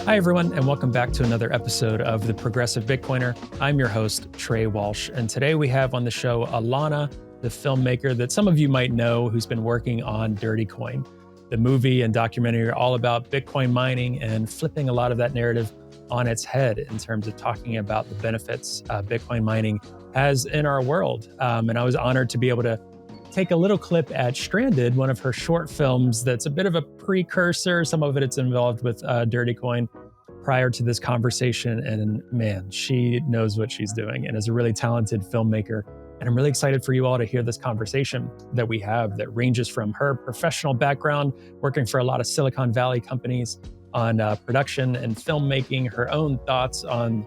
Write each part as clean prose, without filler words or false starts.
Hi, everyone, and welcome back to another episode of The Progressive Bitcoiner. I'm your host, Trey Walsh, and today we have on the show Alana, the filmmaker that some of you might know who's been working on Dirty Coin. The movie and documentary are all about Bitcoin mining and flipping a lot of that narrative on its head in terms of talking about the benefits Bitcoin mining has in our world. And I was honored to be able to take a little clip at Stranded, one of her short films that's a bit of a precursor. Some of it's involved with Dirty Coin prior to this conversation. And man, she knows what she's doing and is a really talented filmmaker. And I'm really excited for you all to hear this conversation that we have that ranges from her professional background, working for a lot of Silicon Valley companies on production and filmmaking, her own thoughts on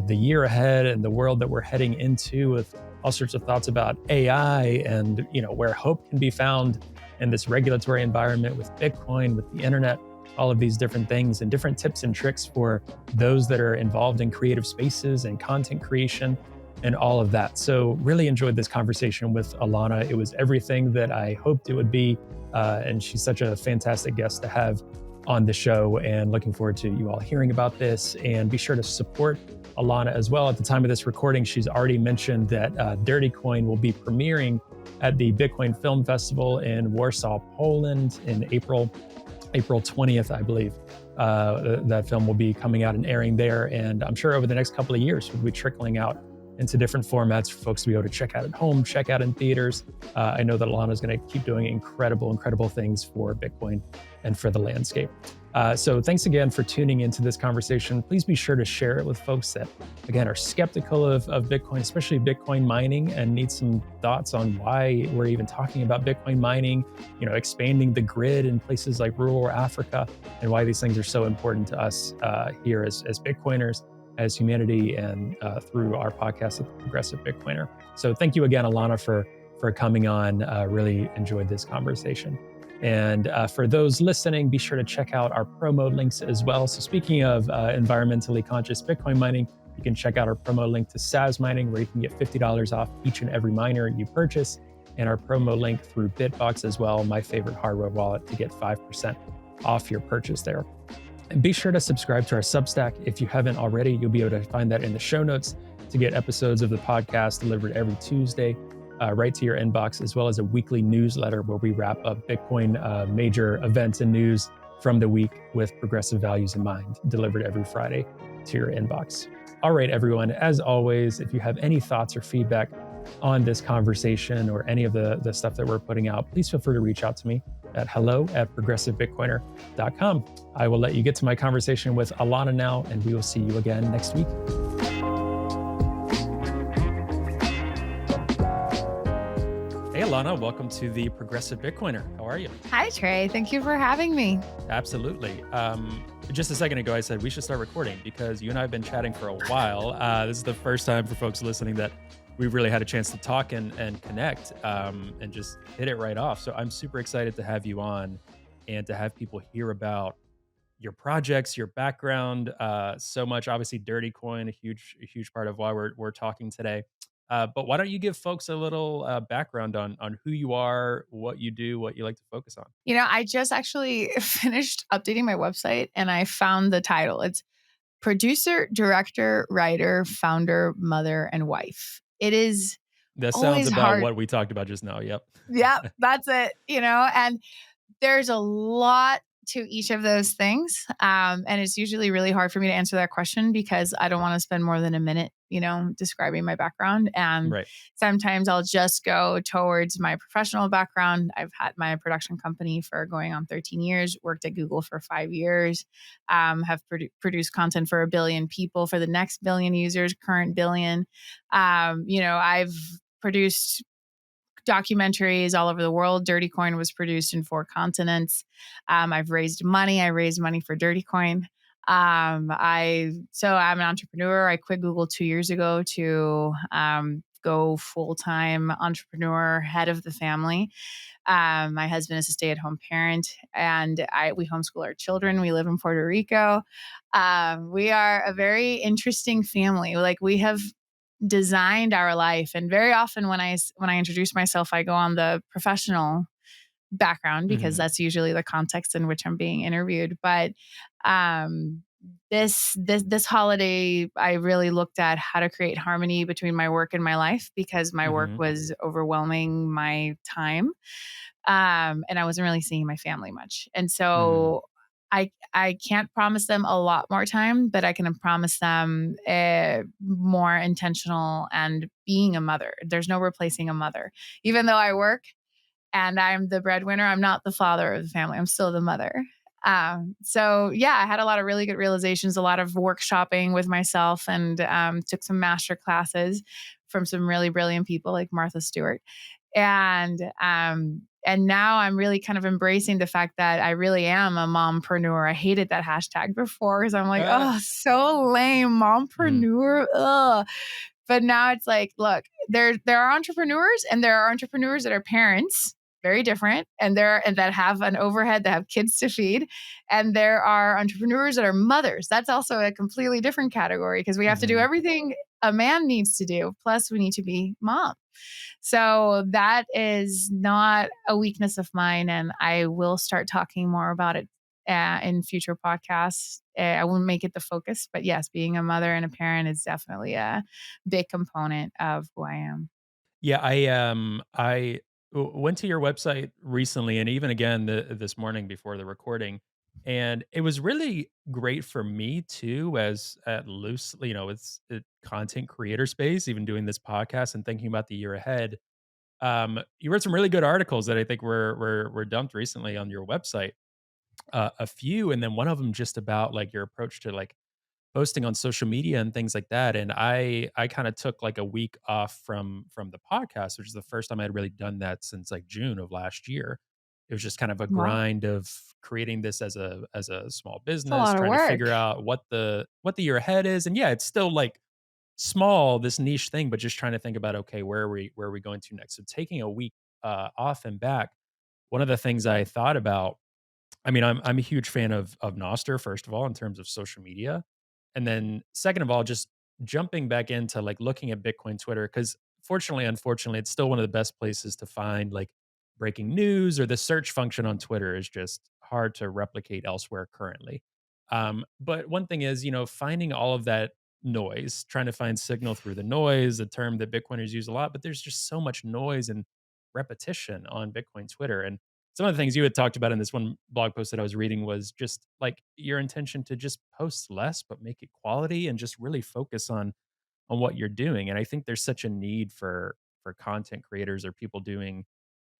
the year ahead and the world that we're heading into, with all sorts of thoughts about AI and where hope can be found in this regulatory environment with Bitcoin, with the internet, all of these different things, and different tips and tricks for those that are involved in creative spaces and content creation and all of that. So really enjoyed this conversation with Alana. It was everything that I hoped it would be. And she's such a fantastic guest to have on the show, and looking forward to you all hearing about this. And be sure to support Alana as well. At the time of this recording, she's already mentioned that Dirty Coin will be premiering at the Bitcoin Film Festival in Warsaw, Poland in April 20th, I believe. That film will be coming out and airing there. And I'm sure over the next couple of years, we'll be trickling out into different formats for folks to be able to check out at home, check out in theaters. I know that Alana is going to keep doing incredible things for Bitcoin and for the landscape. So thanks again for tuning into this conversation. Please be sure to share it with folks that, again, are skeptical of Bitcoin, especially Bitcoin mining, and need some thoughts on why we're even talking about Bitcoin mining, expanding the grid in places like rural Africa, and why these things are so important to us here as Bitcoiners, as humanity, and through our podcast, The Progressive Bitcoiner. So thank you again, Alana, for coming on. Really enjoyed this conversation. And for those listening, be sure to check out our promo links as well. So speaking of environmentally conscious Bitcoin mining, you can check out our promo link to SAS Mining, where you can get $50 off each and every miner you purchase, and our promo link through Bitbox as well, my favorite hardware wallet, to get 5% off your purchase there. And be sure to subscribe to our Substack. If you haven't already, you'll be able to find that in the show notes to get episodes of the podcast delivered every Tuesday right to your inbox, as well as a weekly newsletter where we wrap up Bitcoin major events and news from the week with progressive values in mind, delivered every Friday to your inbox. All right, everyone, as always, if you have any thoughts or feedback on this conversation or any of the stuff that we're putting out, please feel free to reach out to me at hello@progressivebitcoiner.com. I will let you get to my conversation with Alana now, and we will see you again next week. Hey, Alana, welcome to the Progressive Bitcoiner. How are you? Hi, Trey. Thank you for having me. Absolutely. Just a second ago, I said we should start recording because you and I have been chatting for a while. This is the first time for folks listening that we've really had a chance to talk and connect and just hit it right off. So I'm super excited to have you on and to have people hear about your projects, your background, so much. Obviously, Dirty Coin, a huge part of why we're talking today. But why don't you give folks a little background on who you are, what you do, what you like to focus on? I just actually finished updating my website and I found the title. It's producer, director, writer, founder, mother, and wife. It is That sounds always about hard. what we talked about just now. Yep. Yeah, that's it, and there's a lot to each of those things. And it's usually really hard for me to answer that question because I don't want to spend more than a minute, describing my background. And Right. sometimes I'll just go towards my professional background. I've had my production company for going on 13 years, worked at Google for 5 years, have produced content for 1 billion people, for the next billion users, current billion. I've produced documentaries all over the world. Dirty Coin was produced in 4 continents. I've raised money. I raised money for Dirty Coin. I'm an entrepreneur. I quit Google 2 years ago to go full-time entrepreneur, head of the family. My husband is a stay-at-home parent, and we homeschool our children. We live in Puerto Rico. We are a very interesting family. Like, we have designed our life. And very often when I introduce myself, I go on the professional background because that's usually the context in which I'm being interviewed. But this holiday, I really looked at how to create harmony between my work and my life, because my work Mm-hmm. was overwhelming my time. And I wasn't really seeing my family much. And Mm-hmm. so I can't promise them a lot more time, but I can promise them more intentional and being a mother. There's no replacing a mother. Even though I work and I'm the breadwinner, I'm not the father of the family. I'm still the mother. So yeah, I had a lot of really good realizations, a lot of workshopping with myself, and took some master classes from some really brilliant people like Martha Stewart. And now I'm really kind of embracing the fact that I really am a mompreneur. I hated that hashtag before because I'm like, Ah. oh, so lame, Mm-hmm. mompreneur. Ugh. But now it's like, look, there are entrepreneurs, and there are entrepreneurs that are parents, very different, and that have an overhead, that have kids to feed, and there are entrepreneurs that are mothers. That's also a completely different category, because we have to do Mm-hmm. everything a man needs to do, plus we need to be mom. So that is not a weakness of mine, and I will start talking more about it in future podcasts. I won't make it the focus, but yes, being a mother and a parent is definitely a big component of who I am. Yeah, went to your website recently, and even again this morning before the recording, and it was really great for me too, as at loosely, it's a content creator space, even doing this podcast and thinking about the year ahead. You wrote some really good articles that I think were dumped recently on your website, a few, and then one of them just about like your approach to like posting on social media and things like that. And I kind of took like a week off from the podcast, which is the first time I had really done that since like June of last year. It was just kind of a Wow, grind of creating this as a small it's a business, lot of trying to work. figure out what the year ahead is. And yeah, it's still like small, this niche thing, but just trying to think about, okay, where are we going to next? So taking a week off and back, one of the things I thought about, I mean, I'm a huge fan of Noster, first of all, in terms of social media. And then second of all, just jumping back into like looking at Bitcoin Twitter, because fortunately, unfortunately, it's still one of the best places to find like breaking news, or the search function on Twitter is just hard to replicate elsewhere currently. But one thing is, finding all of that noise, trying to find signal through the noise, a term that Bitcoiners use a lot, but there's just so much noise and repetition on Bitcoin Twitter. And some of the things you had talked about in this one blog post that I was reading was just like your intention to just post less, but make it quality and just really focus on what you're doing. And I think there's such a need for content creators or people doing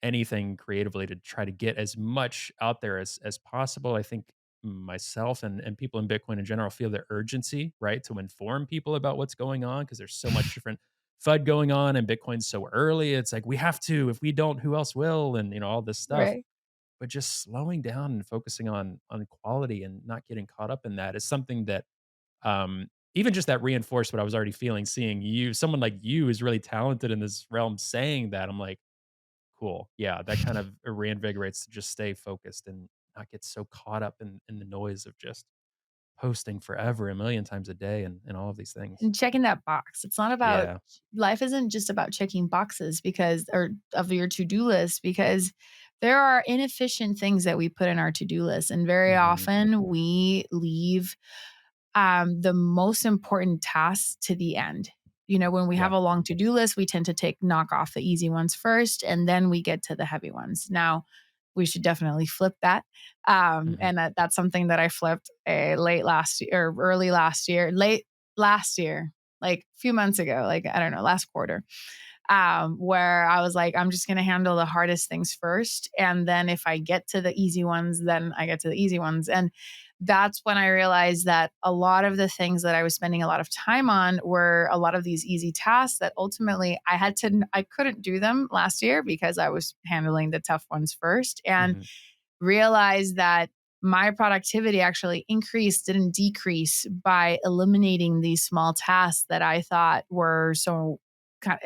anything creatively to try to get as much out there as possible. I think myself and people in Bitcoin in general feel the urgency, right, to inform people about what's going on, because there's so much different FUD going on, and Bitcoin's so early. It's like we have to. If we don't, who else will? And all this stuff. Right. But just slowing down and focusing on quality and not getting caught up in that is something that, even just that reinforced what I was already feeling. Seeing you, someone like you, is really talented in this realm, saying that, I'm like, cool. Yeah, that kind of reinvigorates to just stay focused and not get so caught up in the noise of just posting forever, a million times a day, and all of these things. And checking that box. It's not about Yeah. life isn't just about checking boxes, because or of your to-do list, because there are inefficient things that we put in our to-do list, and very Mhm. often we leave the most important tasks to the end. When we have Yeah. a long to do list, we tend to knock off the easy ones first, and then we get to the heavy ones. Now, we should definitely flip that. Mhm. And that's something that I flipped late last year, or late last year, like a few months ago, like, I don't know, last quarter, where I was like, I'm just going to handle the hardest things first. And then if I get to the easy ones, then I get to the easy ones. And that's when I realized that a lot of the things that I was spending a lot of time on were a lot of these easy tasks that ultimately I couldn't do them last year because I was handling the tough ones first. And Mhm. realized that my productivity actually increased, didn't decrease, by eliminating these small tasks that I thought were so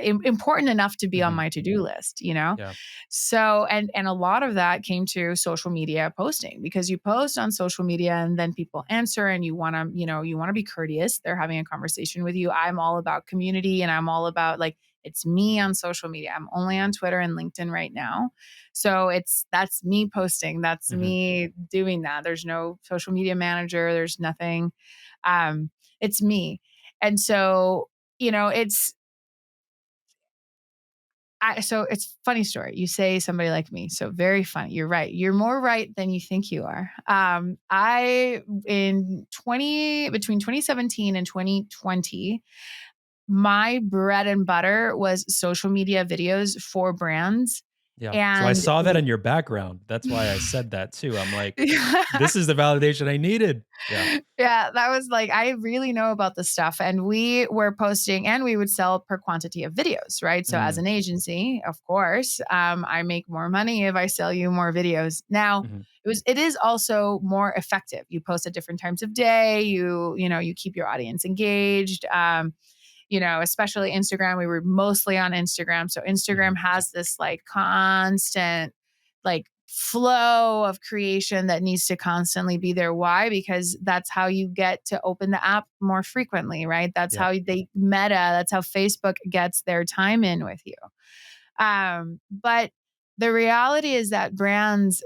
important enough to be on Mhm. my to-do list. Yeah. So, and a lot of that came to social media posting, because you post on social media and then people answer, and you want to be courteous. They're having a conversation with you. I'm all about community, and I'm all about like It's me on social media. I'm only on Twitter and LinkedIn right now. So that's me posting. That's Hmm. me doing that. There's no social media manager. There's nothing. It's me. And so, so it's funny story. You say somebody like me. So very funny. You're right. You're more right than you think you are. I between 2017 and 2020, my bread and butter was social media videos for brands. Yeah. So I And saw that in your background. That's why I said that too. I'm like, yeah. this is the validation I needed. Yeah. Yeah, that was like, I really know about this stuff. And we were posting and we would sell per quantity of videos, right? So as Mm, an agency, of course, I make more money if I sell you more videos. Now, mhm. it is also more effective. You post at different times of day, you keep your audience engaged. Especially Instagram. We were mostly on Instagram. So Instagram Mhm. has this like constant like flow of creation that needs to constantly be there. Why? Because that's how you get to open the app more frequently, right? That's Yeah. how that's how Facebook gets their time in with you. But the reality is that brands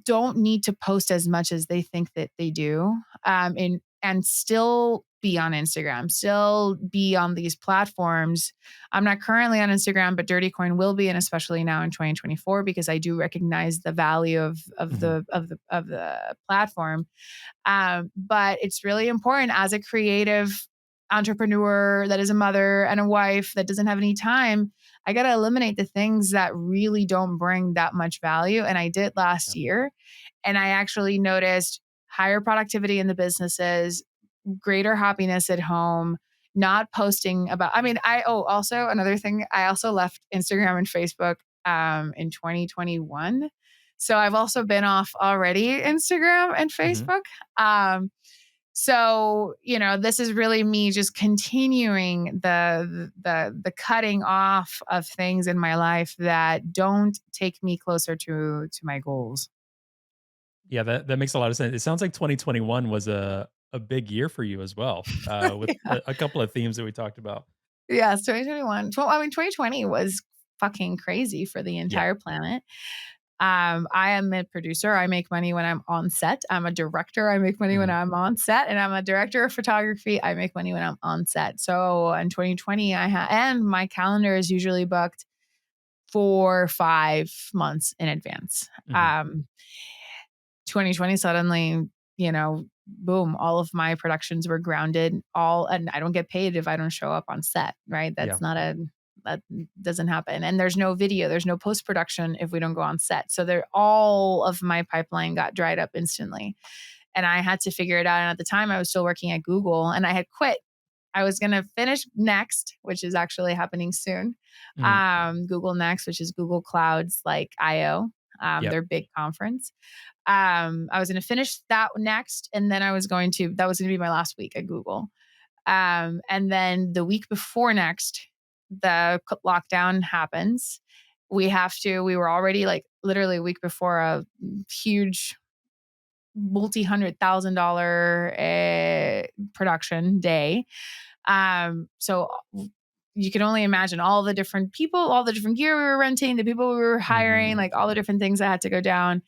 don't need to post as much as they think that they do, and still be on Instagram, still be on these platforms. I'm not currently on Instagram, but Dirty Coin will be, and especially now in 2024, because I do recognize the value Mhm. of the platform. But it's really important as a creative entrepreneur that is a mother and a wife that doesn't have any time. I got to eliminate the things that really don't bring that much value. And I did last Yeah. year. And I actually noticed higher productivity in the businesses, greater happiness at home, not posting about, also another thing, I also left Instagram and Facebook in 2021. So I've also been off already Instagram and Mhm. Facebook. This is really me just continuing the cutting off of things in my life that don't take me closer to my goals. Yeah, that makes a lot of sense. It sounds like 2021 was a big year for you as well, with Yeah. a couple of themes that we talked about. Yes, 2021. 2020 was fucking crazy for the Yeah. entire planet. I am a producer. I make money when I'm on set. I'm a director. I make money when Mhm. I'm on set. And I'm a director of photography. I make money when I'm on set. So in 2020, and my calendar is usually booked for 5 months in advance. Mhm. 2020 suddenly, boom, all of my productions were grounded, and I don't get paid if I don't show up on set, right? Yeah. That doesn't happen. And there's no video, there's no post production if we don't go on set. So all of my pipeline got dried up instantly. And I had to figure it out. And at the time I was still working at Google and I had quit. I was going to finish Next, which is actually happening soon. Mhm. Google Next, which is Google Cloud's like IO, Yep. their big conference. I was going to finish that next, and then that was going to be my last week at Google. And then the week before next, the lockdown happens. We were already like literally a week before a huge multi-$100,000 production day. So you can only imagine all the different people, all the different gear we were renting, the people we were hiring, Mhm. like all the different things that had to go down.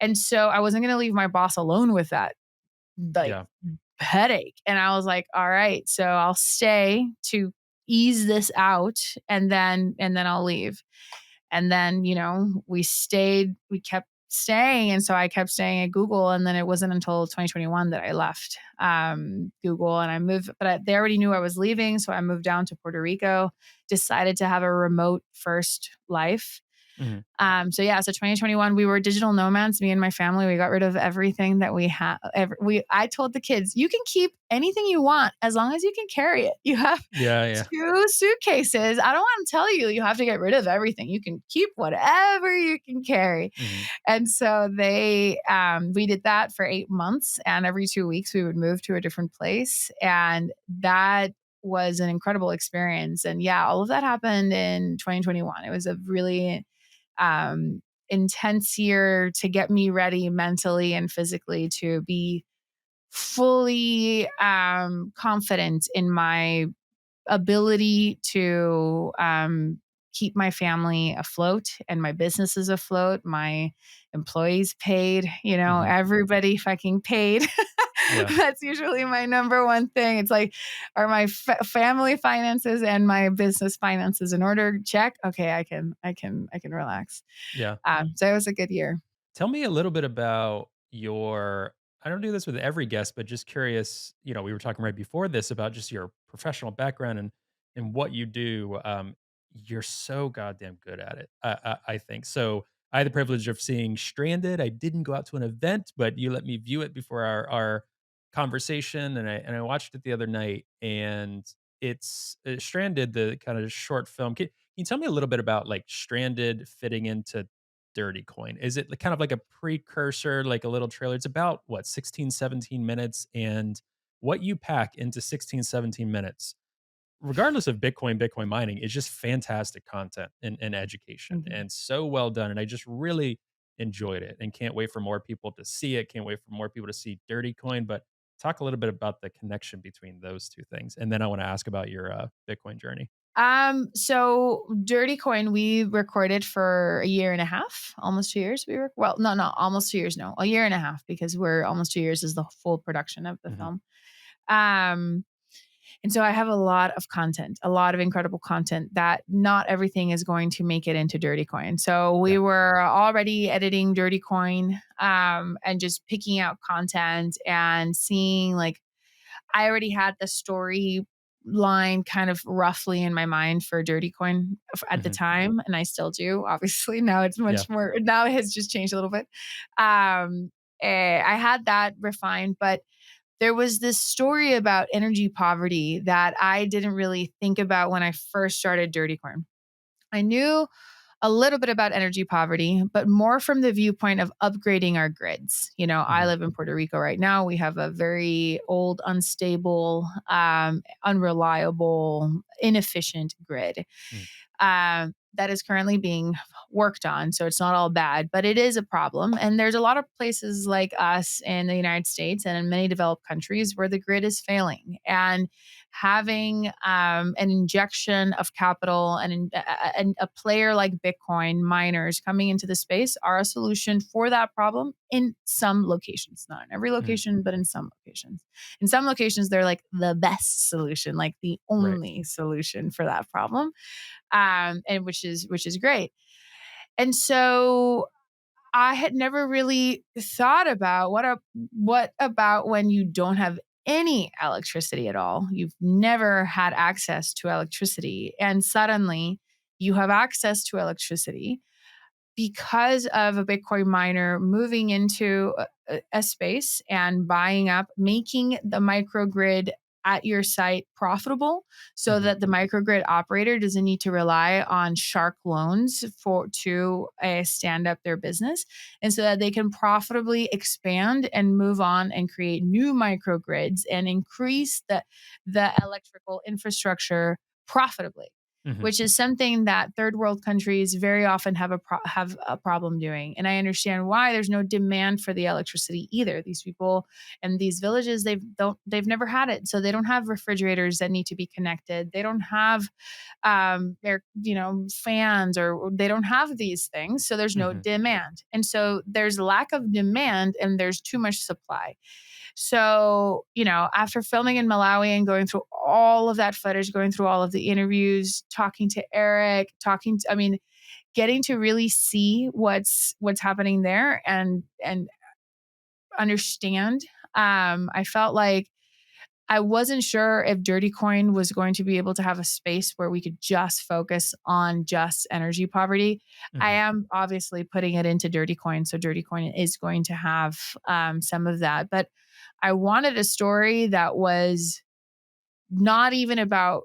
And so I wasn't going to leave my boss alone with that like Yeah. headache. And I was like, all right, so I'll stay to ease this out and then I'll leave. And then, we kept staying. And so I kept staying at Google. And then it wasn't until 2021 that I left Google and I moved, but they already knew I was leaving. So I moved down to Puerto Rico, decided to have a remote first life. Mhm. So 2021, we were digital nomads, me and my family. We got rid of everything that we had. I told the kids, you can keep anything you want as long as you can carry it. You have Yeah, yeah. 2 suitcases. I don't want to tell you have to get rid of everything. You can keep whatever you can carry. Mhm. And so we did that for 8 months, and every 2 weeks we would move to a different place, and that was an incredible experience. And yeah, all of that happened in 2021. It was a really um, intense year to get me ready mentally and physically to be fully confident in my ability to keep my family afloat and my businesses afloat, my employees paid, Hmm. everybody fucking paid. Yeah. That's usually my number one thing. It's like, are my family finances and my business finances in order? Check. Okay, I can relax. Yeah. So it was a good year. Tell me a little bit about your I don't do this with every guest, but just curious, we were talking right before this about just your professional background and what you do. You're so goddamn good at it. I think. So I had the privilege of seeing Stranded. I didn't go out to an event, but you let me view it before our conversation, and I watched it the other night. And it's Stranded, the kind of short film. Can you tell me a little bit about like Stranded fitting into Dirty Coin? Is it kind of like a precursor, like a little trailer? It's about what, 16, 17 minutes, and what you pack into 16, 17 minutes, regardless of Bitcoin mining, is just fantastic content and education Mhm. and so well done. And I just really enjoyed it and can't wait for more people to see it. Can't wait for more people to see Dirty Coin. But talk a little bit about the connection between those two things. And then I want to ask about your Bitcoin journey. So Dirty Coin, we recorded for a year and a half, almost 2 years. Well, no, no, almost 2 years. No, a year and a half, because we're almost 2 years is the full production of the Hmm. film. Um, and so I have a lot of content, a lot of incredible content that not everything is going to make it into Dirty Coin. So we Yeah. were already editing Dirty Coin, and just picking out content and seeing, like, I already had the story line kind of roughly in my mind for Dirty Coin at the Hmm. time, and I still do. Obviously, now it's Yeah. much more. Now it has just changed a little bit. I had that refined, but there was this story about energy poverty that I didn't really think about when I first started Dirty Coin. I knew a little bit about energy poverty, but more from the viewpoint of upgrading our grids. I Hmm. live in Puerto Rico right now. We have a very old, unstable, unreliable, inefficient grid that is currently being worked on. So it's not all bad, but it is a problem. And there's a lot of places like us in the United States and in many developed countries where the grid is failing. And having an injection of capital and a player like Bitcoin miners coming into the space are a solution for that problem in some locations, not in every Hmm. location, but in some locations. In some locations, they're like the best solution, like the Right. only solution for that problem, and which is great. And so I had never really thought about what about when you don't have any electricity at all. You've never had access to electricity, and suddenly you have access to electricity because of a Bitcoin miner moving into a space and buying up, making the microgrid at your site profitable so Hmm. that the microgrid operator doesn't need to rely on shark loans to stand up their business, and so that they can profitably expand and move on and create new microgrids and increase the electrical infrastructure profitably, Hmm. which is something that third world countries very often have a problem doing. And I understand why. There's no demand for the electricity either. These people and these villages, they've never had it, so they don't have refrigerators that need to be connected. They don't have their fans, or they don't have these things, so there's no Hmm. demand. And so there's lack of demand and there's too much supply. So, after filming in Malawi and going through all of that footage, going through all of the interviews, talking to Eric, getting to really see what's happening there and understand, I felt like I wasn't sure if Dirty Coin was going to be able to have a space where we could just focus on just energy poverty. I Hmm. am obviously putting it into Dirty Coin, so Dirty Coin is going to have some of that. But I wanted a story that was not even about,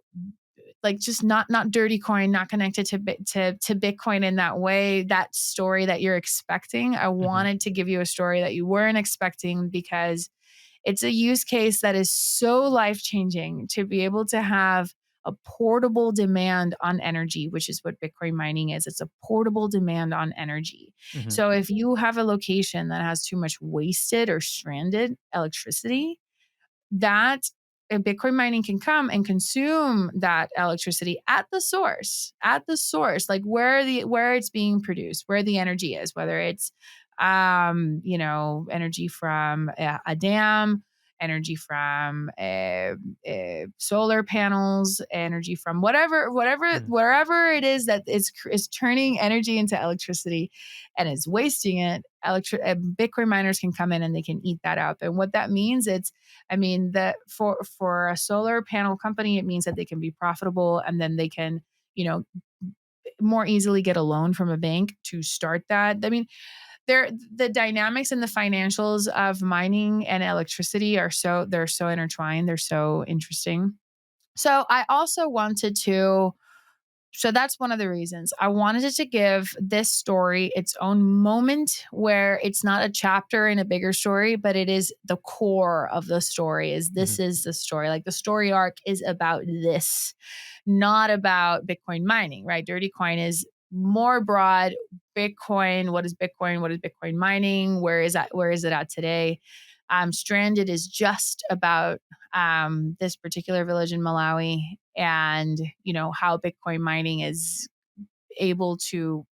like, just not Dirty Coin, not connected to Bitcoin in that way. That story that you're expecting, I Hmm. wanted to give you a story that you weren't expecting, because it's a use case that is so life changing to be able to have a portable demand on energy, which is what Bitcoin mining is. It's a portable demand on energy. Hmm. So if you have a location that has too much wasted or stranded electricity, that Bitcoin mining can come and consume that electricity at the source, like where it's being produced, where the energy is, whether it's energy from a dam, energy from solar panels, energy from Mm, wherever it is that is turning energy into electricity and is wasting it. Bitcoin miners can come in and they can eat that up. And what that means, I mean, that for a solar panel company, it means that they can be profitable and then they can, you know, more easily get a loan from a bank to start that. I mean, the dynamics and the financials of mining and electricity they're so intertwined, they're so interesting. So I also wanted to so that's one of the reasons. I wanted it to give this story its own moment where it's not a chapter in a bigger story, but it is the core of the story. This mhm, is the story. Like the story arc is about this, not about Bitcoin mining, right? Dirty Coin is more broad. Bitcoin, what is Bitcoin? What is Bitcoin mining? Where is it at today? Stranded is just about this particular village in Malawi and how Bitcoin mining is able to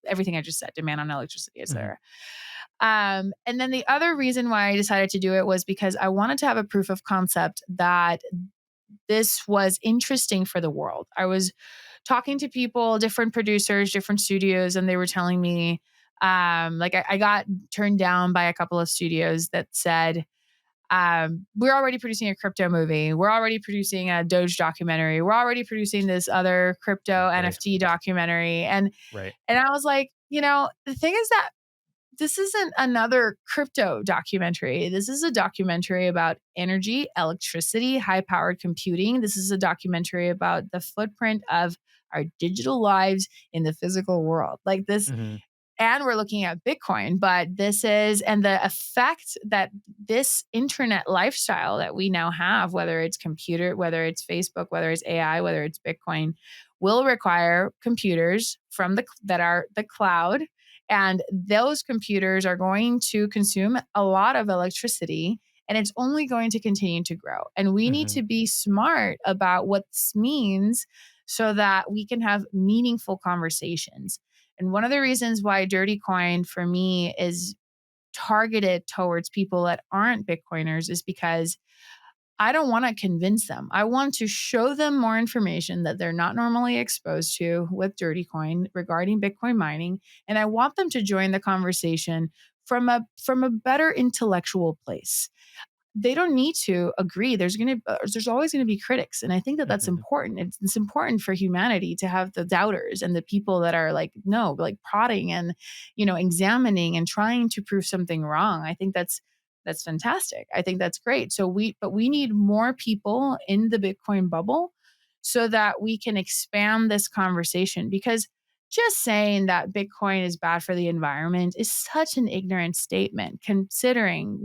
everything I just said, demand on electricity is mhm, there. And then the other reason why I decided to do it was because I wanted to have a proof of concept that this was interesting for the world. I was talking to people, different producers, different studios, and they were telling me, I got turned down by a couple of studios that said, we're already producing a crypto movie. We're already producing a Doge documentary. We're already producing this other crypto right, NFT documentary. right. And I was like, the thing is that this isn't another crypto documentary. This is a documentary about energy, electricity, high powered computing. This is a documentary about the footprint of our digital lives in the physical world. Like this, Mhm, and we're looking at Bitcoin, but and the effect that this internet lifestyle that we now have, whether it's computer, whether it's Facebook, whether it's AI, whether it's Bitcoin, will require computers that are the cloud. And those computers are going to consume a lot of electricity and it's only going to continue to grow. And we need mhm, to be smart about what this means so that we can have meaningful conversations. And one of the reasons why Dirty Coin for me is targeted towards people that aren't Bitcoiners is because I don't want to convince them. I want to show them more information that they're not normally exposed to with Dirty Coin regarding Bitcoin mining. And I want them to join the conversation from a better intellectual place. They don't need to agree. There's always going to be critics, and I think that that's mhm, important. It's important for humanity to have the doubters and the people that are like no, like prodding and examining and trying to prove something wrong. I think that's fantastic. I think that's great. But we need more people in the Bitcoin bubble so that we can expand this conversation because just saying that Bitcoin is bad for the environment is such an ignorant statement, considering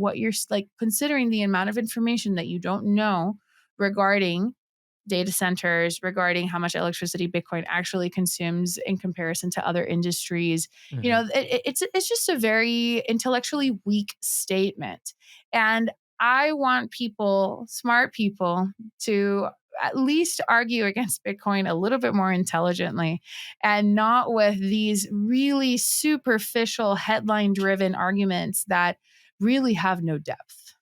considering the amount of information that you don't know regarding data centers, regarding how much electricity Bitcoin actually consumes in comparison to other industries. mhm. It's just a very intellectually weak statement. And I want people, smart people, to at least argue against Bitcoin a little bit more intelligently and not with these really superficial headline driven arguments that really have no depth.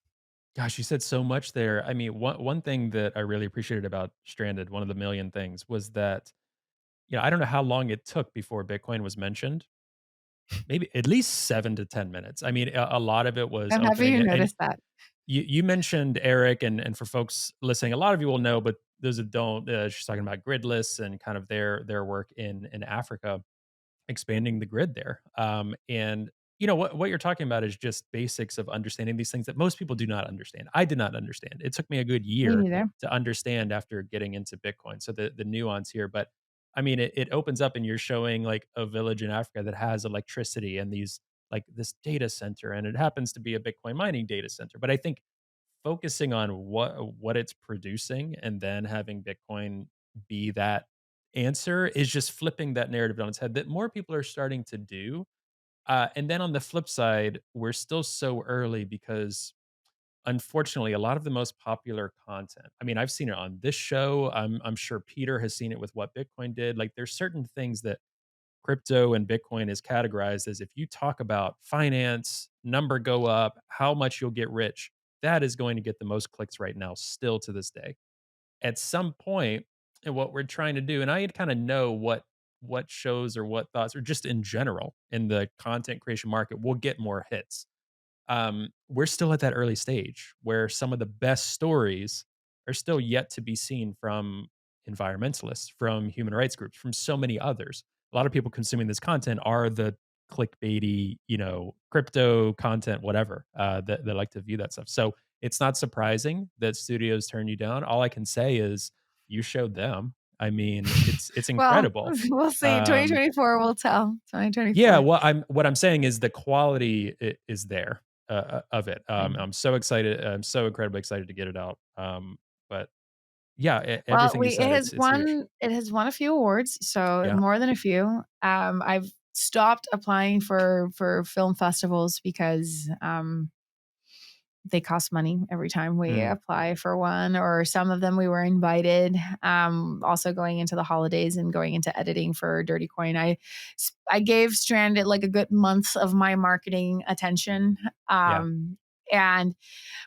Gosh, you said so much there. I mean, one thing that I really appreciated about Stranded, one of the million things, was that, I don't know how long it took before Bitcoin was mentioned. Maybe at least 7 to 10 minutes. I mean, a lot of it was I'm happy opening you it, and noticed that. you mentioned Eric, and for folks listening, a lot of you will know, but those that don't, she's talking about gridless and kind of their work in Africa, expanding the grid there. And what you're talking about is just basics of understanding these things that most people do not understand. I did not understand. It took me a good Me year neither. to understand after getting into Bitcoin. So the nuance here, but I mean, it opens up, and you're showing like a village in Africa that has electricity and these like this data center, and it happens to be a Bitcoin mining data center. But I think focusing on what it's producing and then having Bitcoin be that answer is just flipping that narrative on its head that more people are starting to do. And then on the flip side, we're still so early because unfortunately, a lot of the most popular content, I mean, I've seen it on this show. I'm sure Peter has seen it with what Bitcoin did. Like, there's certain things that crypto and Bitcoin is categorized as. If you talk about finance, number go up, how much you'll get rich, that is going to get the most clicks right now, still to this day. At some point, and what we're trying to do, and I kind of know what shows or what thoughts, or just in general in the content creation market will get more hits. We're still at that early stage where some of the best stories are still yet to be seen from environmentalists, from human rights groups, from so many others. A lot of people consuming this content are the clickbaity, crypto content, whatever, that like to view that stuff. So it's not surprising that studios turn you down. All I can say is you showed them. I mean, it's Well, incredible. we'll see. Um, 2024 will tell. yeah, 2024. what I'm saying is the quality is there, of it. I know. I'm so excited. I'm so incredibly excited to get it out. But yeah, Well, everything you said, it's huge. it has won a few awards, so Yeah. more than a few. I've stopped applying for film festivals because they cost money every time we Mm, apply for one, or some of them we were invited. Also going into the holidays and going into editing for Dirty Coin, I gave Stranded like a good month of my marketing attention. yeah. And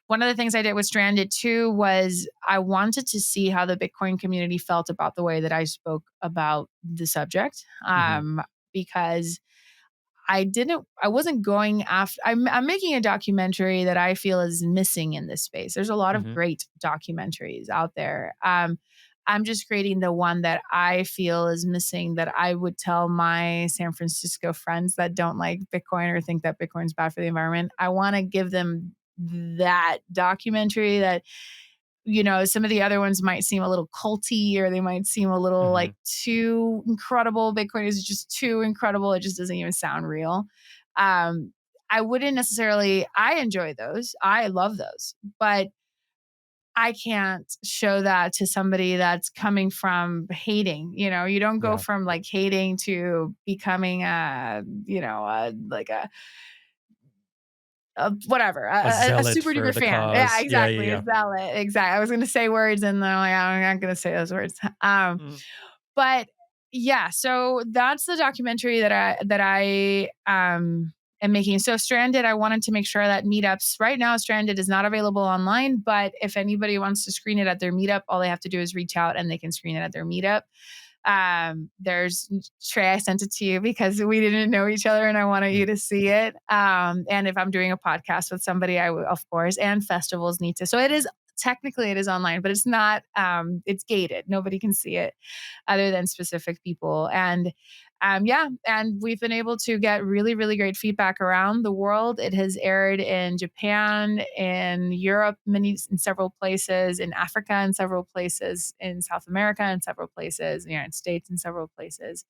one of the things I did with Stranded too was I wanted to see how the Bitcoin community felt about the way that I spoke about the subject. Hmm. Because I wasn't going after, I'm making a documentary that I feel is missing in this space. There's a lot of Hmm. great documentaries out there. I'm just creating the one that I feel is missing, that I would tell my San Francisco friends that don't like Bitcoin or think that Bitcoin's bad for the environment. I want to give them that documentary that, some of the other ones might seem a little culty, or they might seem a little Hmm. like too incredible. Bitcoin is just too incredible. It just doesn't even sound real. Um, I wouldn't necessarily, I enjoy those. I love those, but I can't show that to somebody that's coming from hating. You don't go Yeah. from like hating to becoming like whatever, A a zealot super for duper the fan. Yeah, cause. Yeah. Yeah. exactly. Yeah. It's valid. Exactly. I was going to say words and then I'm like, I'm not going to say those words. Mm, But yeah, so that's the documentary that I am making. So Stranded, I wanted to make sure that meetups right now, Stranded is not available online, but if anybody wants to screen it at their meetup, all they have to do is reach out and they can screen it at their meetup. There's Trey, I sent it to you because we didn't know each other and I wanted mm, you to see it. And if I'm doing a podcast with somebody, I will, of course, and festivals need to. So it is technically it is online, but it's not, it's gated. Nobody can see it other than specific people. And yeah, and we've been able to get really, really great feedback around the world. It has aired in Japan, in Europe, in several places, in Africa, in several places, in South America, in several places, in the United States, in several places.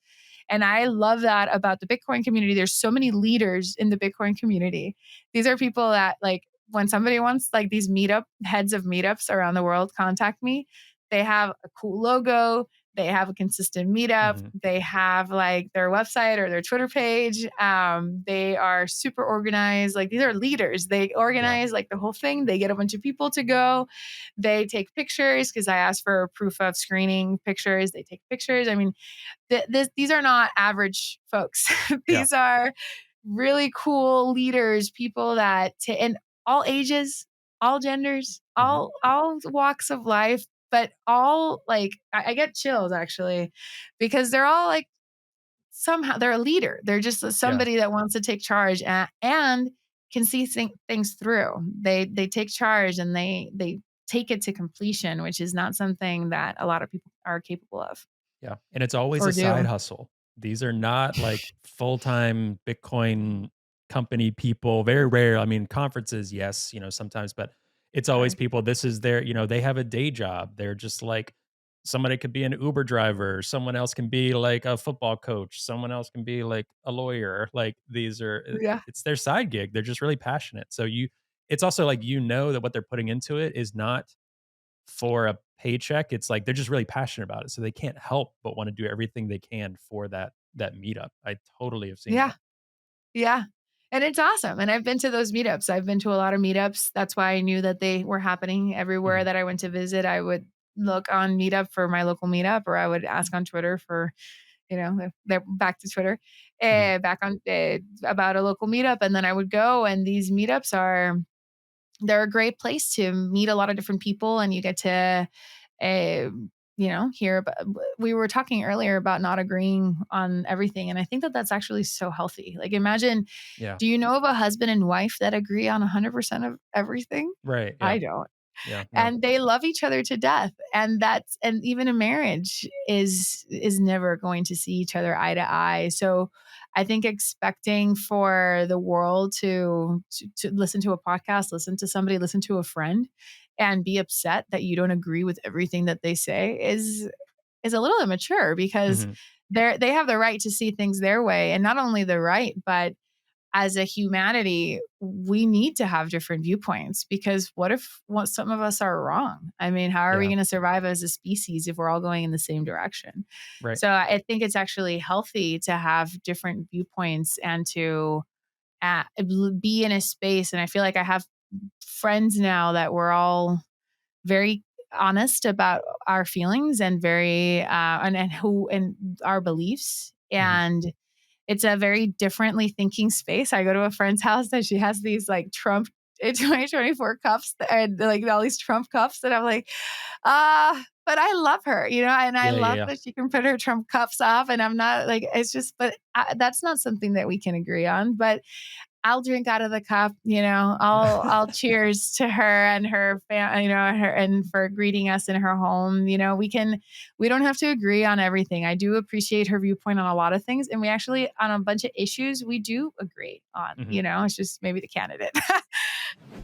And I love that about the Bitcoin community. There's so many leaders in the Bitcoin community. These are people that, like, when somebody wants like these heads of meetups around the world contact me, they have a cool logo, they have a consistent meetup, mhm. they have like their website or their Twitter page. They are super organized. Like, these are leaders. They Yeah. organize like the whole thing. They get a bunch of people to go. They take pictures because I asked for proof of screening pictures. They take pictures. I mean, these are not average folks. Yeah. These are really cool leaders, people that in all ages, all genders, Hmm. all walks of life, but all like I get chills actually because they're all like somehow they're a leader. They're just Yeah. somebody that wants to take charge and can see things through. They take charge and they take it to completion, which is not something that a lot of people are capable of Yeah, and it's always or a side do. hustle. These are not like full-time Bitcoin company people, very rare. I mean, conferences, yes, sometimes, but it's always Sure. people, this is their, they have a day job. They're just like, somebody could be an Uber driver, someone else can be like a football coach, someone else can be like a lawyer. Like, these are Yeah. it's their side gig. They're just really passionate. So it's also like, that what they're putting into it is not for a paycheck. It's like they're just really passionate about it, so they can't help but wanna do everything they can for that meetup. I totally have seen Yeah. that. Yeah. And it's awesome. And I've been to those meetups. I've been to a lot of meetups. That's why I knew that they were happening everywhere Mhm. that I went to visit. I would look on Meetup for my local meetup, or I would ask on Twitter for, they're back to Twitter, Mhm. back on about a local meetup. And then I would go, and these meetups they're a great place to meet a lot of different people, and you get to, uh, hear about. We were talking earlier about not agreeing on everything, and I think that that's actually so healthy. Like, imagine, Yeah. do you know of a husband and wife that agree on 100% of everything? Right. Yeah. I don't. Yeah. No. And they love each other to death, and even a marriage is never going to see each other eye to eye. So I think expecting for the world to listen to a podcast, listen to somebody, listen to a friend, and be upset that you don't agree with everything that they say is a little immature, because Mhm. they have the right to see things their way. And not only the right, but as a humanity, we need to have different viewpoints, because what some of us are wrong? I mean, how are we Yeah. going to survive as a species if we're all going in the same direction? Right. So I think it's actually healthy to have different viewpoints, and to be in a space. And I feel like I have friends now that we're all very honest about our feelings, and very and our beliefs. Mhm. And it's a very differently thinking space. I go to a friend's house that she has these like Trump 2024 cups, and like all these Trump cups, and I'm like, but I love her, and I Yeah. Yeah. love Yeah. that she can put her Trump cups off, and I'm not like, it's just, but that's not something that we can agree on. But I'll drink out of the cup, I'll cheers to her and her her, and for greeting us in her home. We don't have to agree on everything. I do appreciate her viewpoint on a lot of things, and we actually, on a bunch of issues, we do agree on, Mhm. it's just maybe the candidate.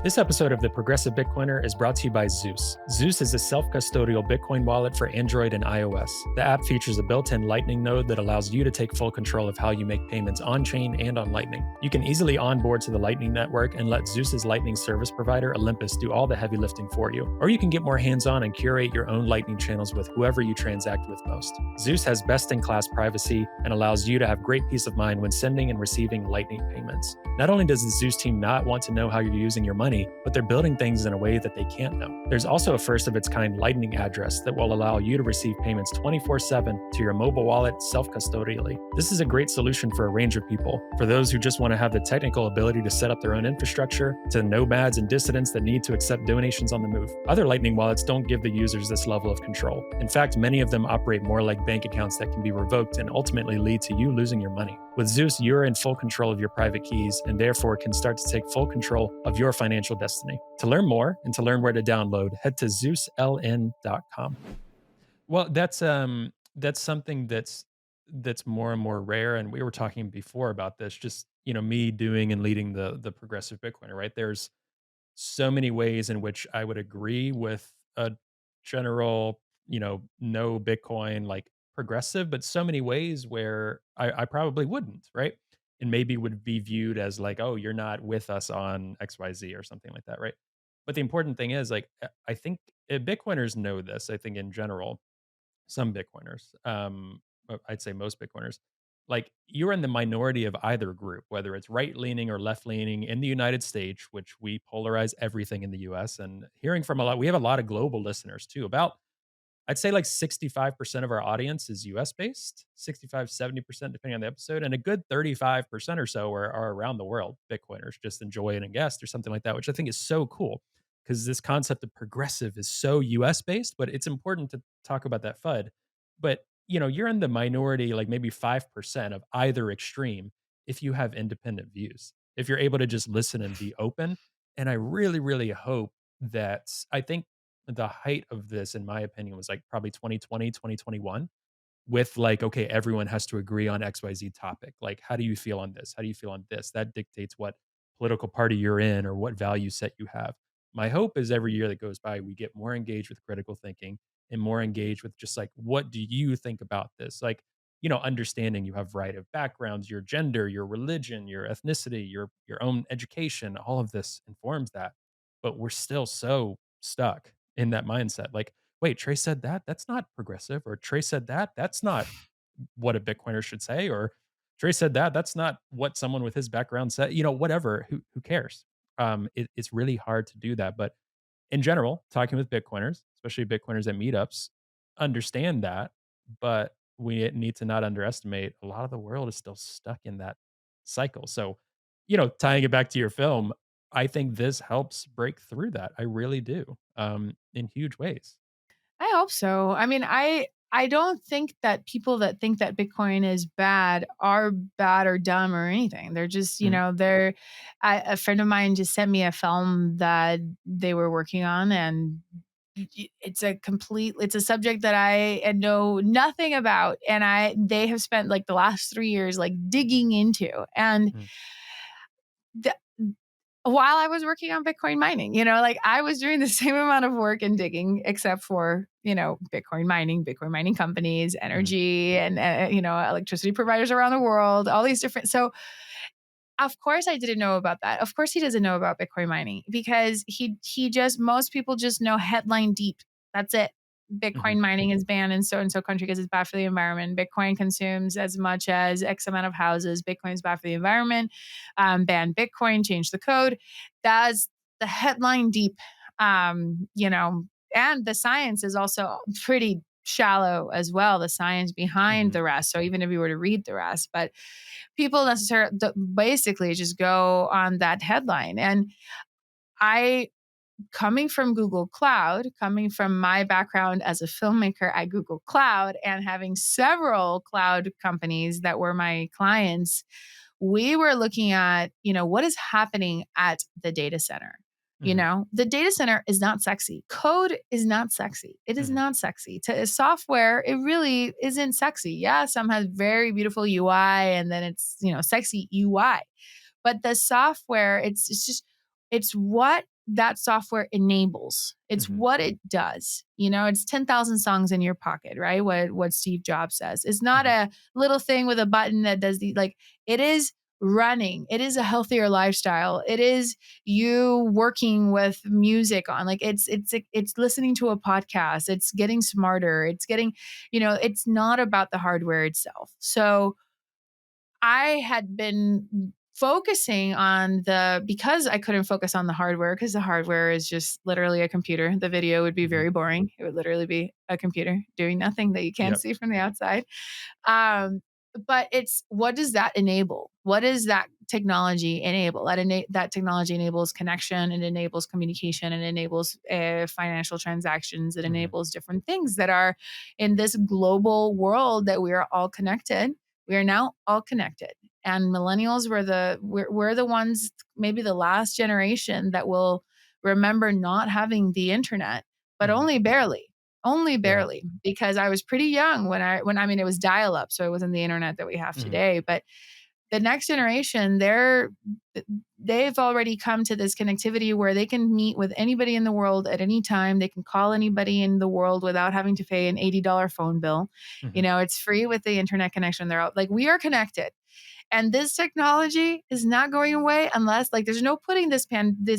This episode of The Progressive Bitcoiner is brought to you by Zeus. Zeus is a self custodial Bitcoin wallet for Android and iOS. The app features a built in Lightning node that allows you to take full control of how you make payments on chain and on Lightning. You can easily onboard to the Lightning network and let Zeus's Lightning service provider, Olympus, do all the heavy lifting for you. Or you can get more hands on and curate your own Lightning channels with whoever you transact with most. Zeus has best in class privacy and allows you to have great peace of mind when sending and receiving Lightning payments. Not only does the Zeus team not want to know how you're using your money, but they're building things in a way that they can't know. There's also a first of its kind Lightning address that will allow you to receive payments 24/7 to your mobile wallet self custodially. This is a great solution for a range of people. For those who just want to have the technical ability to set up their own infrastructure, to nomads and dissidents that need to accept donations on the move. Other Lightning wallets don't give the users this level of control. In fact, many of them operate more like bank accounts that can be revoked and ultimately lead to you losing your money. With Zeus, you're in full control of your private keys and therefore can start to take full control of your financial destiny. To learn more and to learn where to download, head to ZeusLN.com. Well, that's something that's more and more rare. And we were talking before about this, just me doing and leading the progressive Bitcoiner, right? There's so many ways in which I would agree with a general, no Bitcoin, like progressive, but so many ways where I probably wouldn't, right? And maybe would be viewed as like, oh, you're not with us on XYZ or something like that, right? But the important thing is, like, I think Bitcoiners know this, I think in general, some Bitcoiners, but I'd say most Bitcoiners, like you're in the minority of either group, whether it's right leaning or left leaning in the United States, which we polarize everything in the US. And hearing from we have a lot of global listeners too. I'd say like 65% of our audience is US based, 65, 70%, depending on the episode. And a good 35% or so are around the world, Bitcoiners, just enjoying a guest or something like that, which I think is so cool because this concept of progressive is so US based, but it's important to talk about that FUD. But you're in the minority, like maybe 5% of either extreme if you have independent views, if you're able to just listen and be open. And I really, really hope that I think the height of this, in my opinion, was like probably 2020, 2021 with like, okay, everyone has to agree on XYZ topic. Like, how do you feel on this? How do you feel on this? That dictates what political party you're in or what value set you have. My hope is every year that goes by, we get more engaged with critical thinking and more engaged with just like, what do you think about this? Like, understanding you have variety of backgrounds, your gender, your religion, your ethnicity, your own education, all of this informs that. But we're still so stuck in that mindset. Like, wait, Trey said that? That's not progressive. Or Trey said that? That's not what a Bitcoiner should say. Or Trey said that. That's not what someone with his background said. Whatever. Who cares? It's really hard to do that. But in general, talking with Bitcoiners, especially Bitcoiners at meetups, understand that. But we need to not underestimate a lot of the world is still stuck in that cycle. So, tying it back to your film, I think this helps break through that. I really do, in huge ways. I hope so. I mean, I don't think that people that think that Bitcoin is bad are bad or dumb or anything. They're just, Mhm, a friend of mine just sent me a film that they were working on, and it's a subject that I know nothing about, and they have spent like the last 3 years like digging into. And mhm, the, while I was working on Bitcoin mining, like I was doing the same amount of work and digging, except for, Bitcoin mining companies, mhm, energy, and, electricity providers around the world, all these different. So, of course, I didn't know about that. Of course, he doesn't know about Bitcoin mining because most people just know headline deep. That's it. mhm, Bitcoin mining is banned in so and so country because it's bad for the environment. Bitcoin consumes as much as X amount of houses. Bitcoin is bad for the environment. Ban Bitcoin, change the code. That's the headline deep. And the science is also pretty shallow as well. The science behind mhm, the rest. So even if you were to read the rest, but people necessarily basically just go on that headline. And I, coming from Google Cloud, coming from my background as a filmmaker at Google Cloud, and having several cloud companies that were my clients, we were looking at, what is happening at the data center. mhm, The data center is not sexy. Code is not sexy. It is mhm, not sexy. To software, it really isn't sexy. Yeah, some has very beautiful UI, and then it's, sexy UI. But the software, it's just, it's what that software enables. It's mhm, what it does. It's 10,000 songs in your pocket, right? What Steve Jobs says. It's not mhm, a little thing with a button that does it is running. It is a healthier lifestyle. It is you working with music on, like it's listening to a podcast. It's getting smarter. It's getting, it's not about the hardware itself. So I had been focusing on because I couldn't focus on the hardware, because the hardware is just literally a computer. The video would be mhm. very boring. It would literally be a computer doing nothing that you can't Yep. see from the outside. Um, but it's, what does that enable? What does that technology enable? That technology enables connection, it enables communication, it enables financial transactions, it Mhm, enables different things that are in this global world that we are all connected. We are now all connected, and millennials we're the ones, maybe the last generation that will remember not having the internet, but mhm. only Yeah. barely, because I was pretty young I mean, it was dial up, so it wasn't the internet that we have Mhm, today. But the next generation, they've already come to this connectivity where they can meet with anybody in the world at any time. They can call anybody in the world without having to pay an $80 phone bill. mhm, It's free with the internet connection. They're out, like, we are connected. And this technology is not going away unless, like, there's no putting this